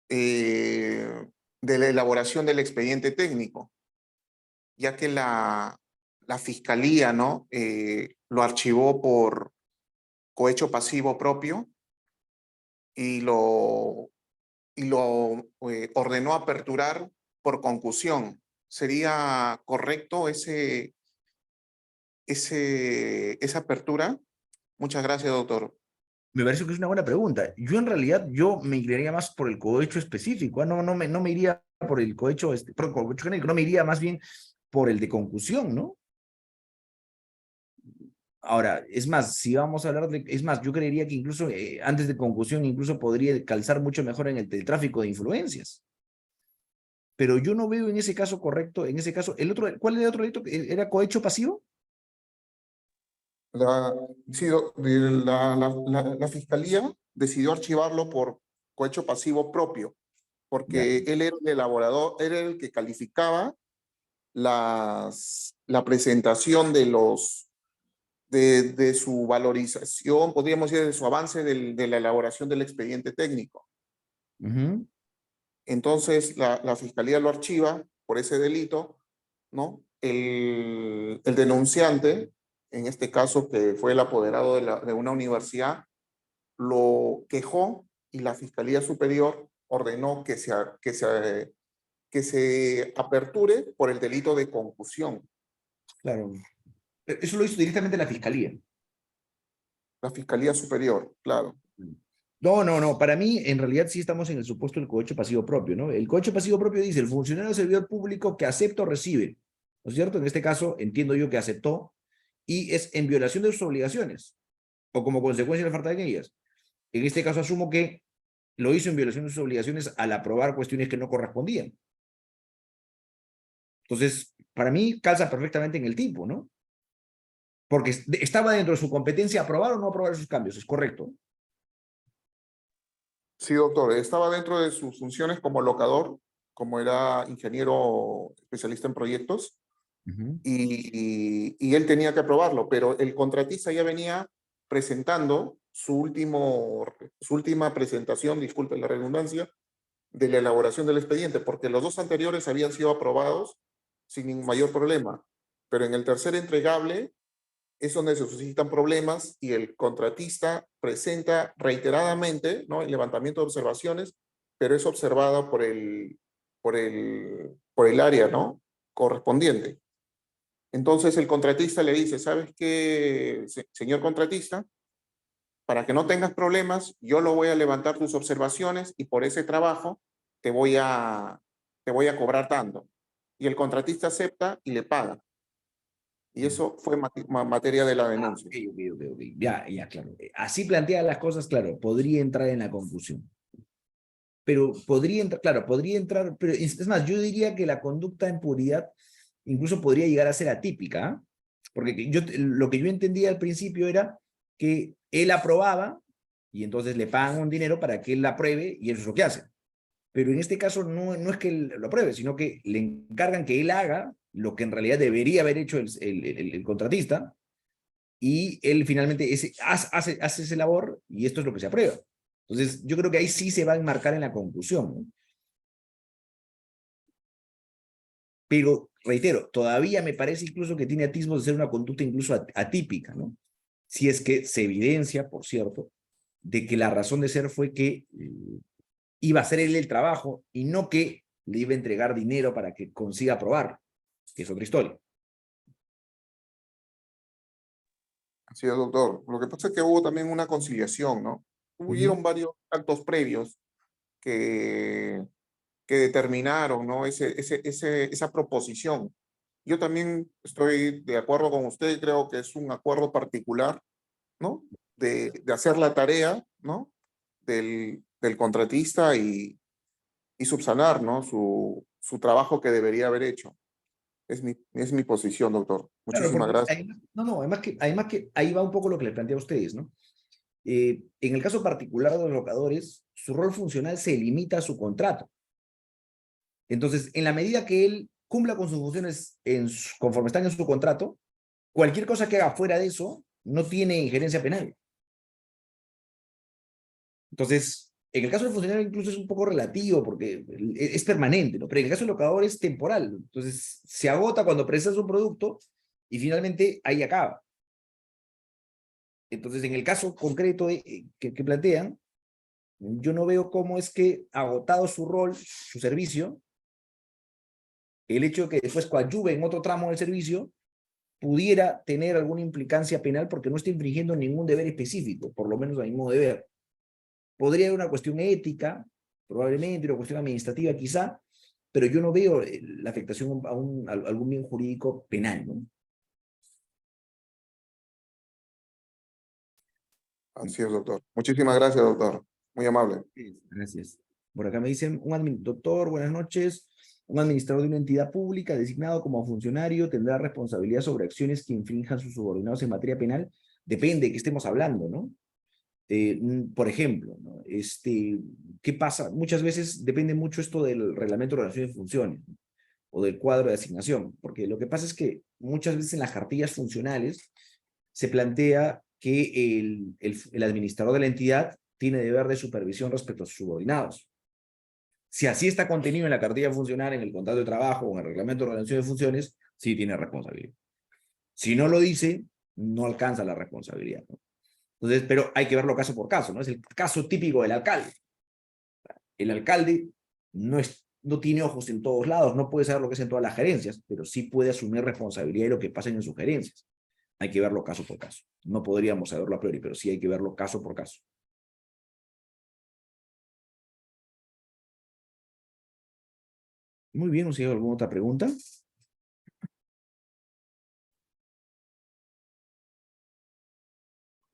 de la elaboración del expediente técnico, ya que la fiscalía, ¿no? Lo archivó por cohecho pasivo propio y lo ordenó aperturar por concusión, ¿Sería correcto esa apertura? Muchas gracias, doctor. Me parece que es una buena pregunta. Yo en realidad, yo me inclinaría más por el cohecho específico, no me iría por el cohecho, por el cohecho genérico, no me iría más bien por el de concusión, ¿no? Ahora, es más, si vamos a hablar de, es más, yo creería que incluso antes de concusión, incluso podría calzar mucho mejor en el tráfico de influencias. Pero yo no veo en ese caso correcto, en ese caso, ¿cuál era el otro delito? ¿Era cohecho pasivo? Sí, la fiscalía decidió archivarlo por cohecho pasivo propio, Ya. porque él era el elaborador, era el que calificaba la presentación de su valorización, podríamos decir, de su avance de la elaboración del expediente técnico. Ujú. Entonces, la fiscalía lo archiva por ese delito, ¿no? El denunciante, en este caso que fue el apoderado de una universidad, lo quejó y la Fiscalía Superior ordenó que se aperture por el delito de concusión. Claro. Eso lo hizo directamente la fiscalía. La Fiscalía Superior, claro. No. Para mí, en realidad, sí estamos en el supuesto del cohecho pasivo propio, ¿no? El cohecho pasivo propio dice: el funcionario o servidor público que acepta o recibe, ¿no es cierto? En este caso, entiendo yo que aceptó y es en violación de sus obligaciones o como consecuencia de la falta de ellas. En este caso, asumo que lo hizo en violación de sus obligaciones al aprobar cuestiones que no correspondían. Entonces, para mí, calza perfectamente en el tipo, ¿no? Porque estaba dentro de su competencia aprobar o no aprobar esos cambios, es correcto. Sí, doctor, estaba dentro de sus funciones como locador, como era ingeniero especialista en proyectos, y él tenía que aprobarlo, pero el contratista ya venía presentando su última presentación, disculpe la redundancia, de la elaboración del expediente, porque los dos anteriores habían sido aprobados sin ningún mayor problema, pero en el tercer entregable es donde se suscitan problemas y el contratista presenta reiteradamente, ¿no?, el levantamiento de observaciones, pero es observada por el área, ¿no?, correspondiente. Entonces el contratista le dice: ¿sabes qué, señor contratista? Para que no tengas problemas, yo lo voy a levantar tus observaciones y por ese trabajo te voy a cobrar tanto. Y el contratista acepta y le paga. Y eso fue materia de la denuncia. Ok. Ya, claro. Así plantea las cosas, claro, podría entrar en la confusión. Pero podría entrar, claro, podría entrar, pero es más, yo diría que la conducta en puridad incluso podría llegar a ser atípica, ¿eh? Porque lo que yo entendía al principio era que él aprobaba y entonces le pagan un dinero para que él la apruebe y eso es lo que hace. Pero en este caso no es que él lo apruebe, sino que le encargan que él haga lo que en realidad debería haber hecho el contratista y él finalmente hace esa labor y esto es lo que se aprueba. Entonces, yo creo que ahí sí se va a enmarcar en la conclusión, ¿no? Pero, reitero, todavía me parece incluso que tiene atisbos de ser una conducta incluso atípica, ¿no? Si es que se evidencia, por cierto, de que la razón de ser fue que iba a hacer él el trabajo y no que le iba a entregar dinero para que consiga aprobar, que es otra historia. Así es, doctor. Lo que pasa es que hubo también una conciliación, ¿no? Hubieron varios actos previos que determinaron, ¿no?, esa proposición. Yo también estoy de acuerdo con usted, creo que es un acuerdo particular, ¿no?, de hacer la tarea, ¿no?, del contratista y subsanar, ¿no?, su trabajo que debería haber hecho. Es mi posición, doctor. Claro, Muchísimas porque gracias. además que ahí va un poco lo que le planteé a ustedes, ¿no? En el caso particular de los locadores, su rol funcional se limita a su contrato. Entonces, en la medida que él cumpla con sus funciones conforme están en su contrato, cualquier cosa que haga fuera de eso no tiene injerencia penal. Entonces, en el caso del funcionario incluso es un poco relativo porque es permanente, ¿no? Pero en el caso del locador es temporal. Entonces, se agota cuando prestas un producto y finalmente ahí acaba. Entonces, en el caso concreto que plantean, yo no veo cómo es que, agotado su rol, su servicio, el hecho de que después coadyuve en otro tramo del servicio pudiera tener alguna implicancia penal porque no está infringiendo ningún deber específico, por lo menos a mi modo de ver. Podría haber una cuestión ética, probablemente, una cuestión administrativa quizá, pero yo no veo la afectación a algún bien jurídico penal, ¿no? Así es, doctor. Muchísimas gracias, doctor. Muy amable. Gracias. Por acá me dicen, doctor, buenas noches. Un administrador de una entidad pública designado como funcionario tendrá responsabilidad sobre acciones que infrinjan sus subordinados en materia penal. Depende de qué estemos hablando, ¿no? Por ejemplo, ¿no? ¿Qué pasa? Muchas veces depende mucho esto del reglamento de relaciones de funciones, ¿no? O del cuadro de asignación, porque lo que pasa es que muchas veces en las cartillas funcionales se plantea que el administrador de la entidad tiene deber de supervisión respecto a sus subordinados. Si así está contenido en la cartilla funcional, en el contrato de trabajo o en el reglamento de relación de funciones, sí tiene responsabilidad. Si no lo dice, no alcanza la responsabilidad, ¿no? Entonces, pero hay que verlo caso por caso, ¿no? Es el caso típico del alcalde. El alcalde no tiene ojos en todos lados, no puede saber lo que es en todas las gerencias, pero sí puede asumir responsabilidad de lo que pasa en sus gerencias. Hay que verlo caso por caso. No podríamos saberlo a priori, pero sí hay que verlo caso por caso. Muy bien, ¿nos llega alguna otra pregunta?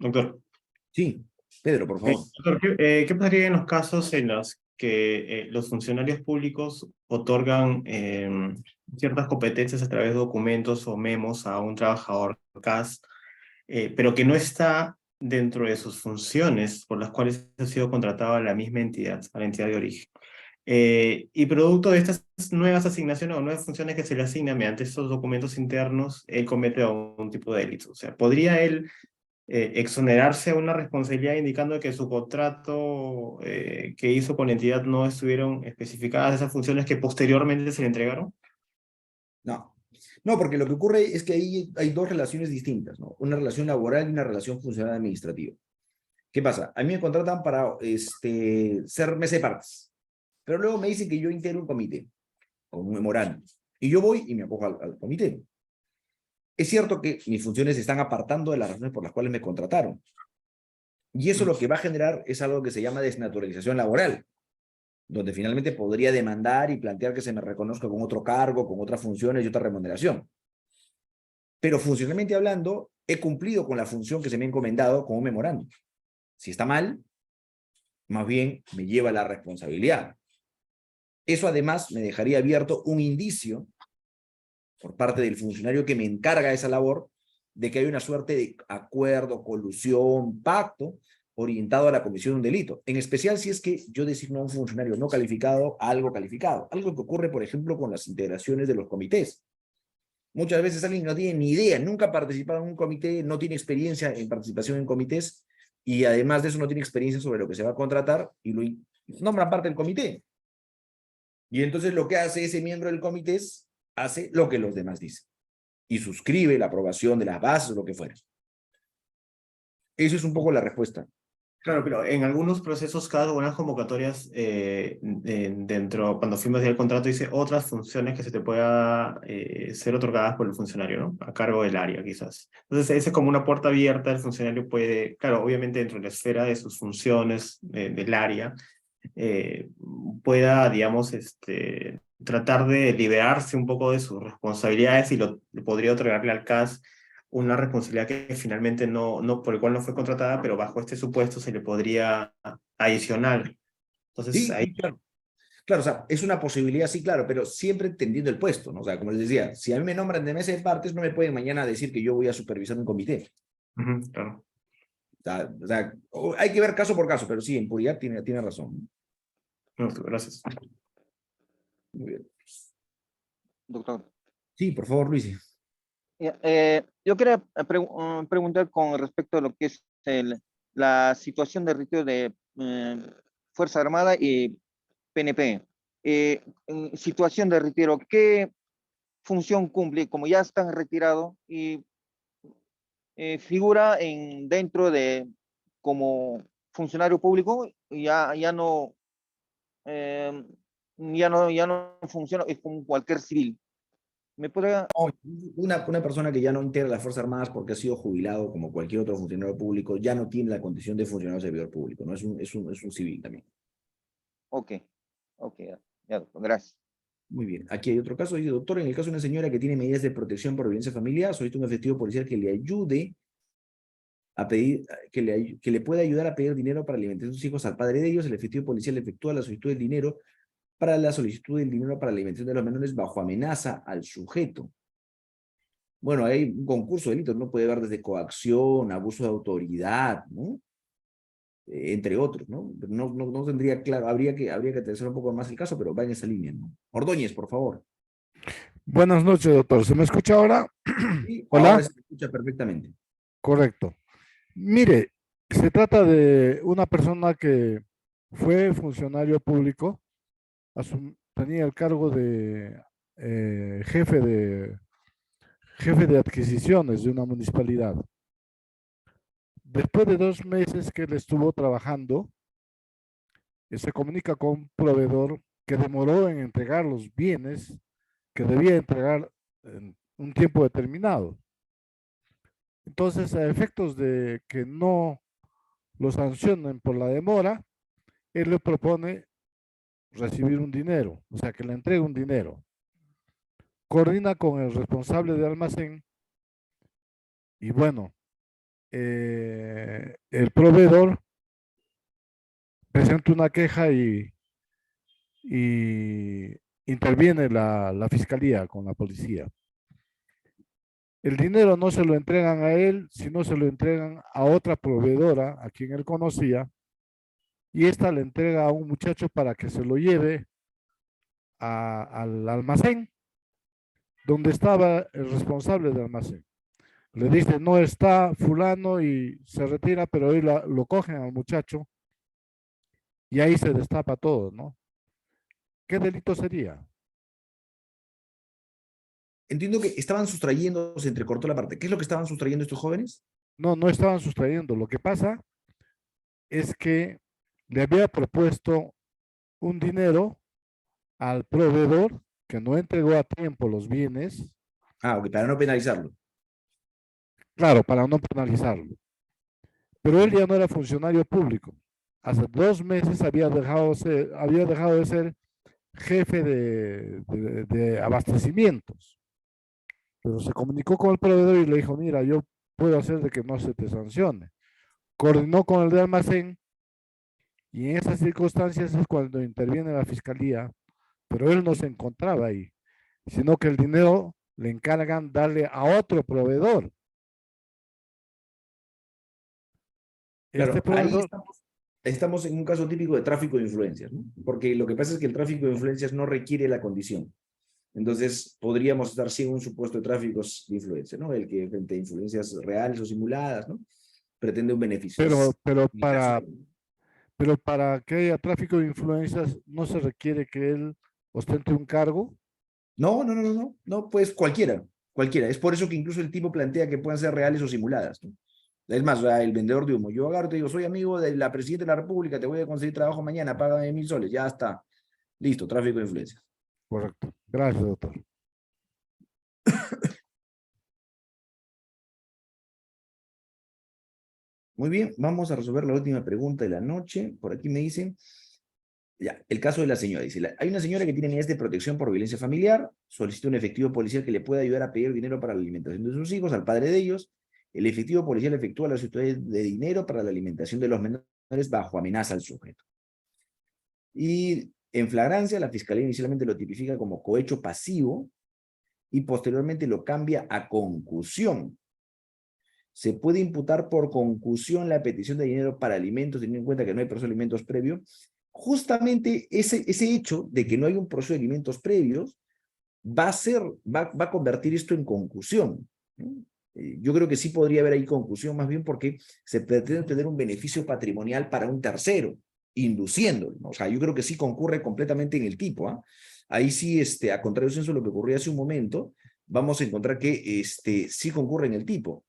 Doctor, Sí, Pedro, por favor. doctor, ¿qué pasaría en los casos en los que los funcionarios públicos otorgan ciertas competencias a través de documentos o memos a un trabajador CAS, pero que no está dentro de sus funciones por las cuales ha sido contratado a la misma entidad, a la entidad de origen? Y producto de estas nuevas asignaciones o nuevas funciones que se le asignan mediante estos documentos internos, él comete algún tipo de delito. O sea, ¿podría él exonerarse a una responsabilidad indicando que su contrato que hizo con la entidad no estuvieron especificadas esas funciones que posteriormente se le entregaron? No. No, porque lo que ocurre es que ahí hay dos relaciones distintas, ¿no? Una relación laboral y una relación funcional administrativa. ¿Qué pasa? A mí me contratan para ser mesa de partes, pero luego me dicen que yo integro un comité, o un memorando, y yo voy y me acojo al comité. Es cierto que mis funciones se están apartando de las razones por las cuales me contrataron, y eso lo que va a generar es algo que se llama desnaturalización laboral, donde finalmente podría demandar y plantear que se me reconozca con otro cargo, con otras funciones y otra remuneración. Pero funcionalmente hablando, he cumplido con la función que se me ha encomendado como memorando. Si está mal, más bien me lleva la responsabilidad. Eso además me dejaría abierto un indicio por parte del funcionario que me encarga esa labor de que hay una suerte de acuerdo, colusión, pacto orientado a la comisión de un delito, en especial si es que yo designo a un funcionario no calificado a algo calificado, algo que ocurre, por ejemplo, con las integraciones de los comités. Muchas veces alguien no tiene ni idea, nunca ha participado en un comité, no tiene experiencia en participación en comités, y además de eso no tiene experiencia sobre lo que se va a contratar, y lo nombran parte del comité. Y entonces lo que hace ese miembro del comité es, hace lo que los demás dicen, y suscribe la aprobación de las bases o lo que fuera. Eso es un poco la respuesta. Claro, pero en algunos procesos, cada unas convocatorias dentro, cuando firmas ya el contrato, dice otras funciones que se te pueda ser otorgadas por el funcionario, ¿no? A cargo del área, quizás. Entonces, esa es como una puerta abierta, el funcionario puede, claro, obviamente dentro de la esfera de sus funciones del área, pueda, digamos, tratar de liberarse un poco de sus responsabilidades y le podría otorgarle al CAS una responsabilidad que finalmente por el cual no fue contratada, pero bajo este supuesto se le podría adicionar. Entonces, Sí, ahí, sí, claro. Claro, o sea, es una posibilidad, sí, claro, pero siempre entendiendo el puesto, ¿no? O sea, como les decía, si a mí me nombran de mesa de partes, no me pueden mañana decir que yo voy a supervisar un comité. claro. O sea, hay que ver caso por caso, pero sí, en puridad tiene razón. No, gracias. Muy bien. Doctor. Sí, por favor, Luis. Yo quería preguntar con respecto a lo que es la situación de retiro de Fuerza Armada y PNP. En situación de retiro, ¿qué función cumple? Como ya están retirados y figura dentro de como funcionario público, ya no funciona, es como cualquier civil. ¿Me podría? No, una persona que ya no integra las Fuerzas Armadas porque ha sido jubilado como cualquier otro funcionario público, ya no tiene la condición de funcionario servidor público, ¿no? Es un civil también. Ok, ok, ya, doctor, gracias. Muy bien. Aquí hay otro caso. Dice, doctor, en el caso de una señora que tiene medidas de protección por violencia familiar, solicita un efectivo policial que le ayude a pedir, que le pueda ayudar a pedir dinero para alimentar a sus hijos al padre de ellos. El efectivo policial efectúa la solicitud del dinero para la solicitud del dinero para la alimentación de los menores bajo amenaza al sujeto. Bueno, hay un concurso de delitos, ¿no? Puede haber desde coacción, abuso de autoridad, ¿no? Entre otros, ¿no? No tendría claro, habría que aterrizar un poco más el caso, pero va en esa línea, ¿no? Ordóñez, por favor. Buenas noches, doctor. ¿Se me escucha ahora? Sí, Hola. ahora se escucha perfectamente. Correcto. Mire, se trata de una persona que fue funcionario público, tenía el cargo de jefe de adquisiciones de una municipalidad. Después de 2 meses que él estuvo trabajando, se comunica con un proveedor que demoró en entregar los bienes que debía entregar en un tiempo determinado. Entonces, a efectos de que no lo sancionen por la demora, él le propone recibir un dinero, o sea, que le entregue un dinero. Coordina con el responsable de almacén y bueno, el proveedor presenta una queja y interviene la fiscalía con la policía. El dinero no se lo entregan a él, sino se lo entregan a otra proveedora a quien él conocía, y esta le entrega a un muchacho para que se lo lleve al almacén donde estaba el responsable del almacén. Le dice, no está fulano, y se retira, pero hoy lo cogen al muchacho y ahí se destapa todo, ¿no? ¿Qué delito sería? Entiendo que estaban sustrayendo, se entrecortó la parte. ¿Qué es lo que estaban sustrayendo estos jóvenes? No, no estaban sustrayendo. Lo que pasa es que le había propuesto un dinero al proveedor que no entregó a tiempo los bienes. Ah, ok, para no penalizarlo. Claro, para no penalizarlo. Pero él ya no era funcionario público. Hace 2 meses había dejado de ser jefe de abastecimientos. Pero se comunicó con el proveedor y le dijo, mira, yo puedo hacer de que no se te sancione. Coordinó con el de almacén y en esas circunstancias es cuando interviene la fiscalía, pero él no se encontraba ahí, sino que el dinero le encargan darle a otro proveedor. Claro, Este ahí proveedor, estamos en un caso típico de tráfico de influencias, ¿no? Porque lo que pasa es que el tráfico de influencias no requiere la condición. Entonces, podríamos estar sin un supuesto de tráficos de influencia, ¿no? El que frente a influencias reales o simuladas, ¿no? Pretende un beneficio. pero para que haya tráfico de influencias no se requiere que él ostente un cargo. No, pues cualquiera. Es por eso que incluso el tipo plantea que puedan ser reales o simuladas, ¿no? Es más, el vendedor de humo, yo agarro y te digo, soy amigo de la presidenta de la República, te voy a conseguir trabajo mañana, págame 1.000 soles, ya está. Listo, tráfico de influencias. Correcto. Gracias, doctor. Muy bien, vamos a resolver la última pregunta de la noche. Por aquí me dicen, ya, el caso de la señora. Dice, hay una señora que tiene medidas de protección por violencia familiar, solicita un efectivo policial que le pueda ayudar a pedir dinero para la alimentación de sus hijos, al padre de ellos. El efectivo policial efectúa la solicitud de dinero para la alimentación de los menores bajo amenaza al sujeto. Y en flagrancia, la fiscalía inicialmente lo tipifica como cohecho pasivo y posteriormente lo cambia a concusión. Se puede imputar por concusión la petición de dinero para alimentos, teniendo en cuenta que no hay proceso de alimentos previo. Justamente ese hecho de que no hay un proceso de alimentos previos va a convertir esto en concusión, ¿no? Yo creo que sí podría haber ahí concusión, más bien porque se pretende tener un beneficio patrimonial para un tercero, induciéndolo, ¿no? O sea, yo creo que sí concurre completamente en el tipo, ¿ah? Ahí sí, a contrario de lo que ocurría hace un momento, vamos a encontrar que sí concurre en el tipo.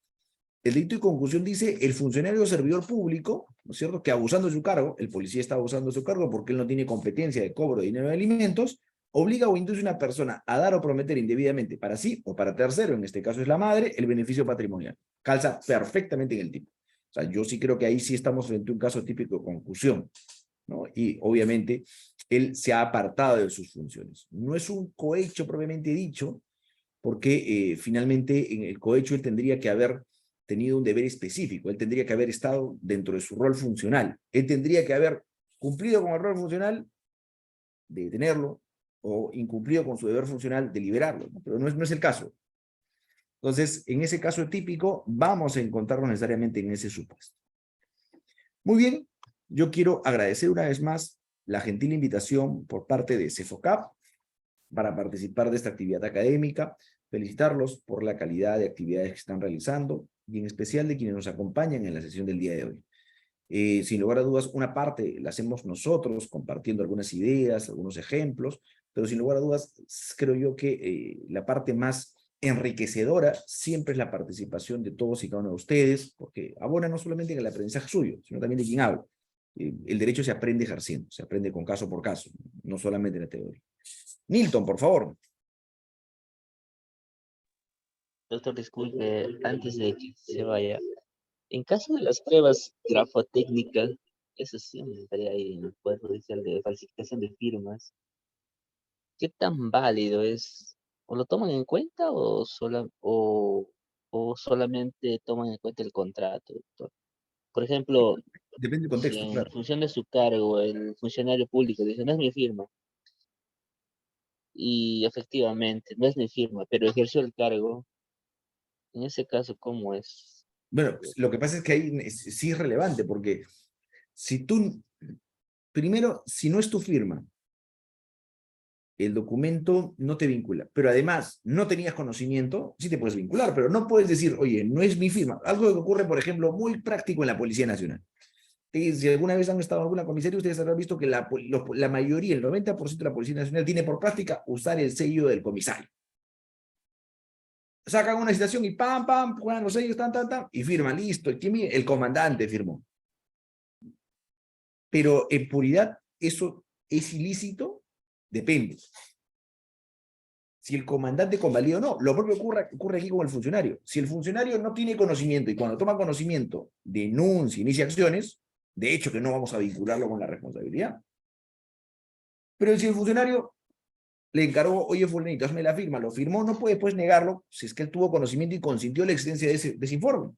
El delito de concusión dice el funcionario o servidor público, ¿no es cierto?, que abusando de su cargo, el policía está abusando de su cargo porque él no tiene competencia de cobro de dinero de alimentos, obliga o induce a una persona a dar o prometer indebidamente para sí o para tercero, en este caso es la madre, el beneficio patrimonial. Calza perfectamente en el tipo. O sea, yo sí creo que ahí sí estamos frente a un caso típico de concusión, ¿no? Y obviamente él se ha apartado de sus funciones. No es un cohecho propiamente dicho, porque finalmente en el cohecho él tendría que haber tenido un deber específico, él tendría que haber estado dentro de su rol funcional, él tendría que haber cumplido con el rol funcional de detenerlo, o incumplido con su deber funcional de liberarlo, ¿no? Pero no es el caso. Entonces, en ese caso típico, vamos a encontrarnos necesariamente en ese supuesto. Muy bien, yo quiero agradecer una vez más la gentil invitación por parte de CEFOCAP para participar de esta actividad académica, felicitarlos por la calidad de actividades que están realizando y en especial de quienes nos acompañan en la sesión del día de hoy. Sin lugar a dudas, una parte la hacemos nosotros, compartiendo algunas ideas, algunos ejemplos, pero sin lugar a dudas, creo yo que la parte más enriquecedora siempre es la participación de todos y cada uno de ustedes, porque abona no solamente en el aprendizaje suyo, sino también de quien habla. El derecho se aprende ejerciendo, se aprende con caso por caso, no solamente en la teoría. Nilton, por favor. Doctor, disculpe, antes de que se vaya, en caso de las pruebas grafotécnicas, eso sí me estaría ahí en el Poder Judicial de falsificación de firmas, ¿qué tan válido es? ¿O lo toman en cuenta o solamente toman en cuenta el contrato, doctor? Por ejemplo, Depende del si contexto, en claro. función de su cargo el funcionario público dice, no es mi firma, y efectivamente no es mi firma, pero ejerció el cargo, en ese caso, ¿cómo es? Bueno, lo que pasa es que ahí sí es relevante, porque si tú, primero, si no es tu firma, el documento no te vincula, pero además no tenías conocimiento, sí te puedes vincular, pero no puedes decir, oye, no es mi firma. Algo que ocurre, por ejemplo, muy práctico en la Policía Nacional. Si alguna vez han estado en alguna comisaría, ustedes habrán visto que la mayoría, el 90% de la Policía Nacional tiene por práctica usar el sello del comisario. Sacan una citación y pam, pam, juegan los sellos, tan, y firman, listo. El comandante firmó. Pero en puridad, ¿eso es ilícito? Depende. Si el comandante convalida o no. Lo propio ocurre aquí con el funcionario. Si el funcionario no tiene conocimiento y cuando toma conocimiento denuncia, inicia acciones, de hecho que no vamos a vincularlo con la responsabilidad. Pero si el funcionario le encargó, oye, fulanito, hazme la firma, lo firmó, no puede después negarlo si es que él tuvo conocimiento y consintió la existencia de ese informe.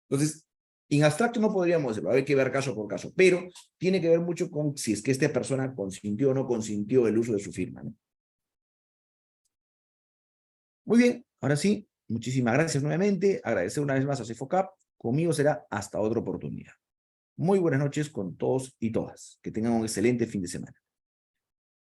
Entonces, en abstracto no podríamos decirlo, hay que ver caso por caso, pero tiene que ver mucho con si es que esta persona consintió o no consintió el uso de su firma, ¿no? Muy bien, ahora sí, muchísimas gracias nuevamente, agradecer una vez más a CEFOCAP, conmigo será hasta otra oportunidad. Muy buenas noches con todos y todas, que tengan un excelente fin de semana.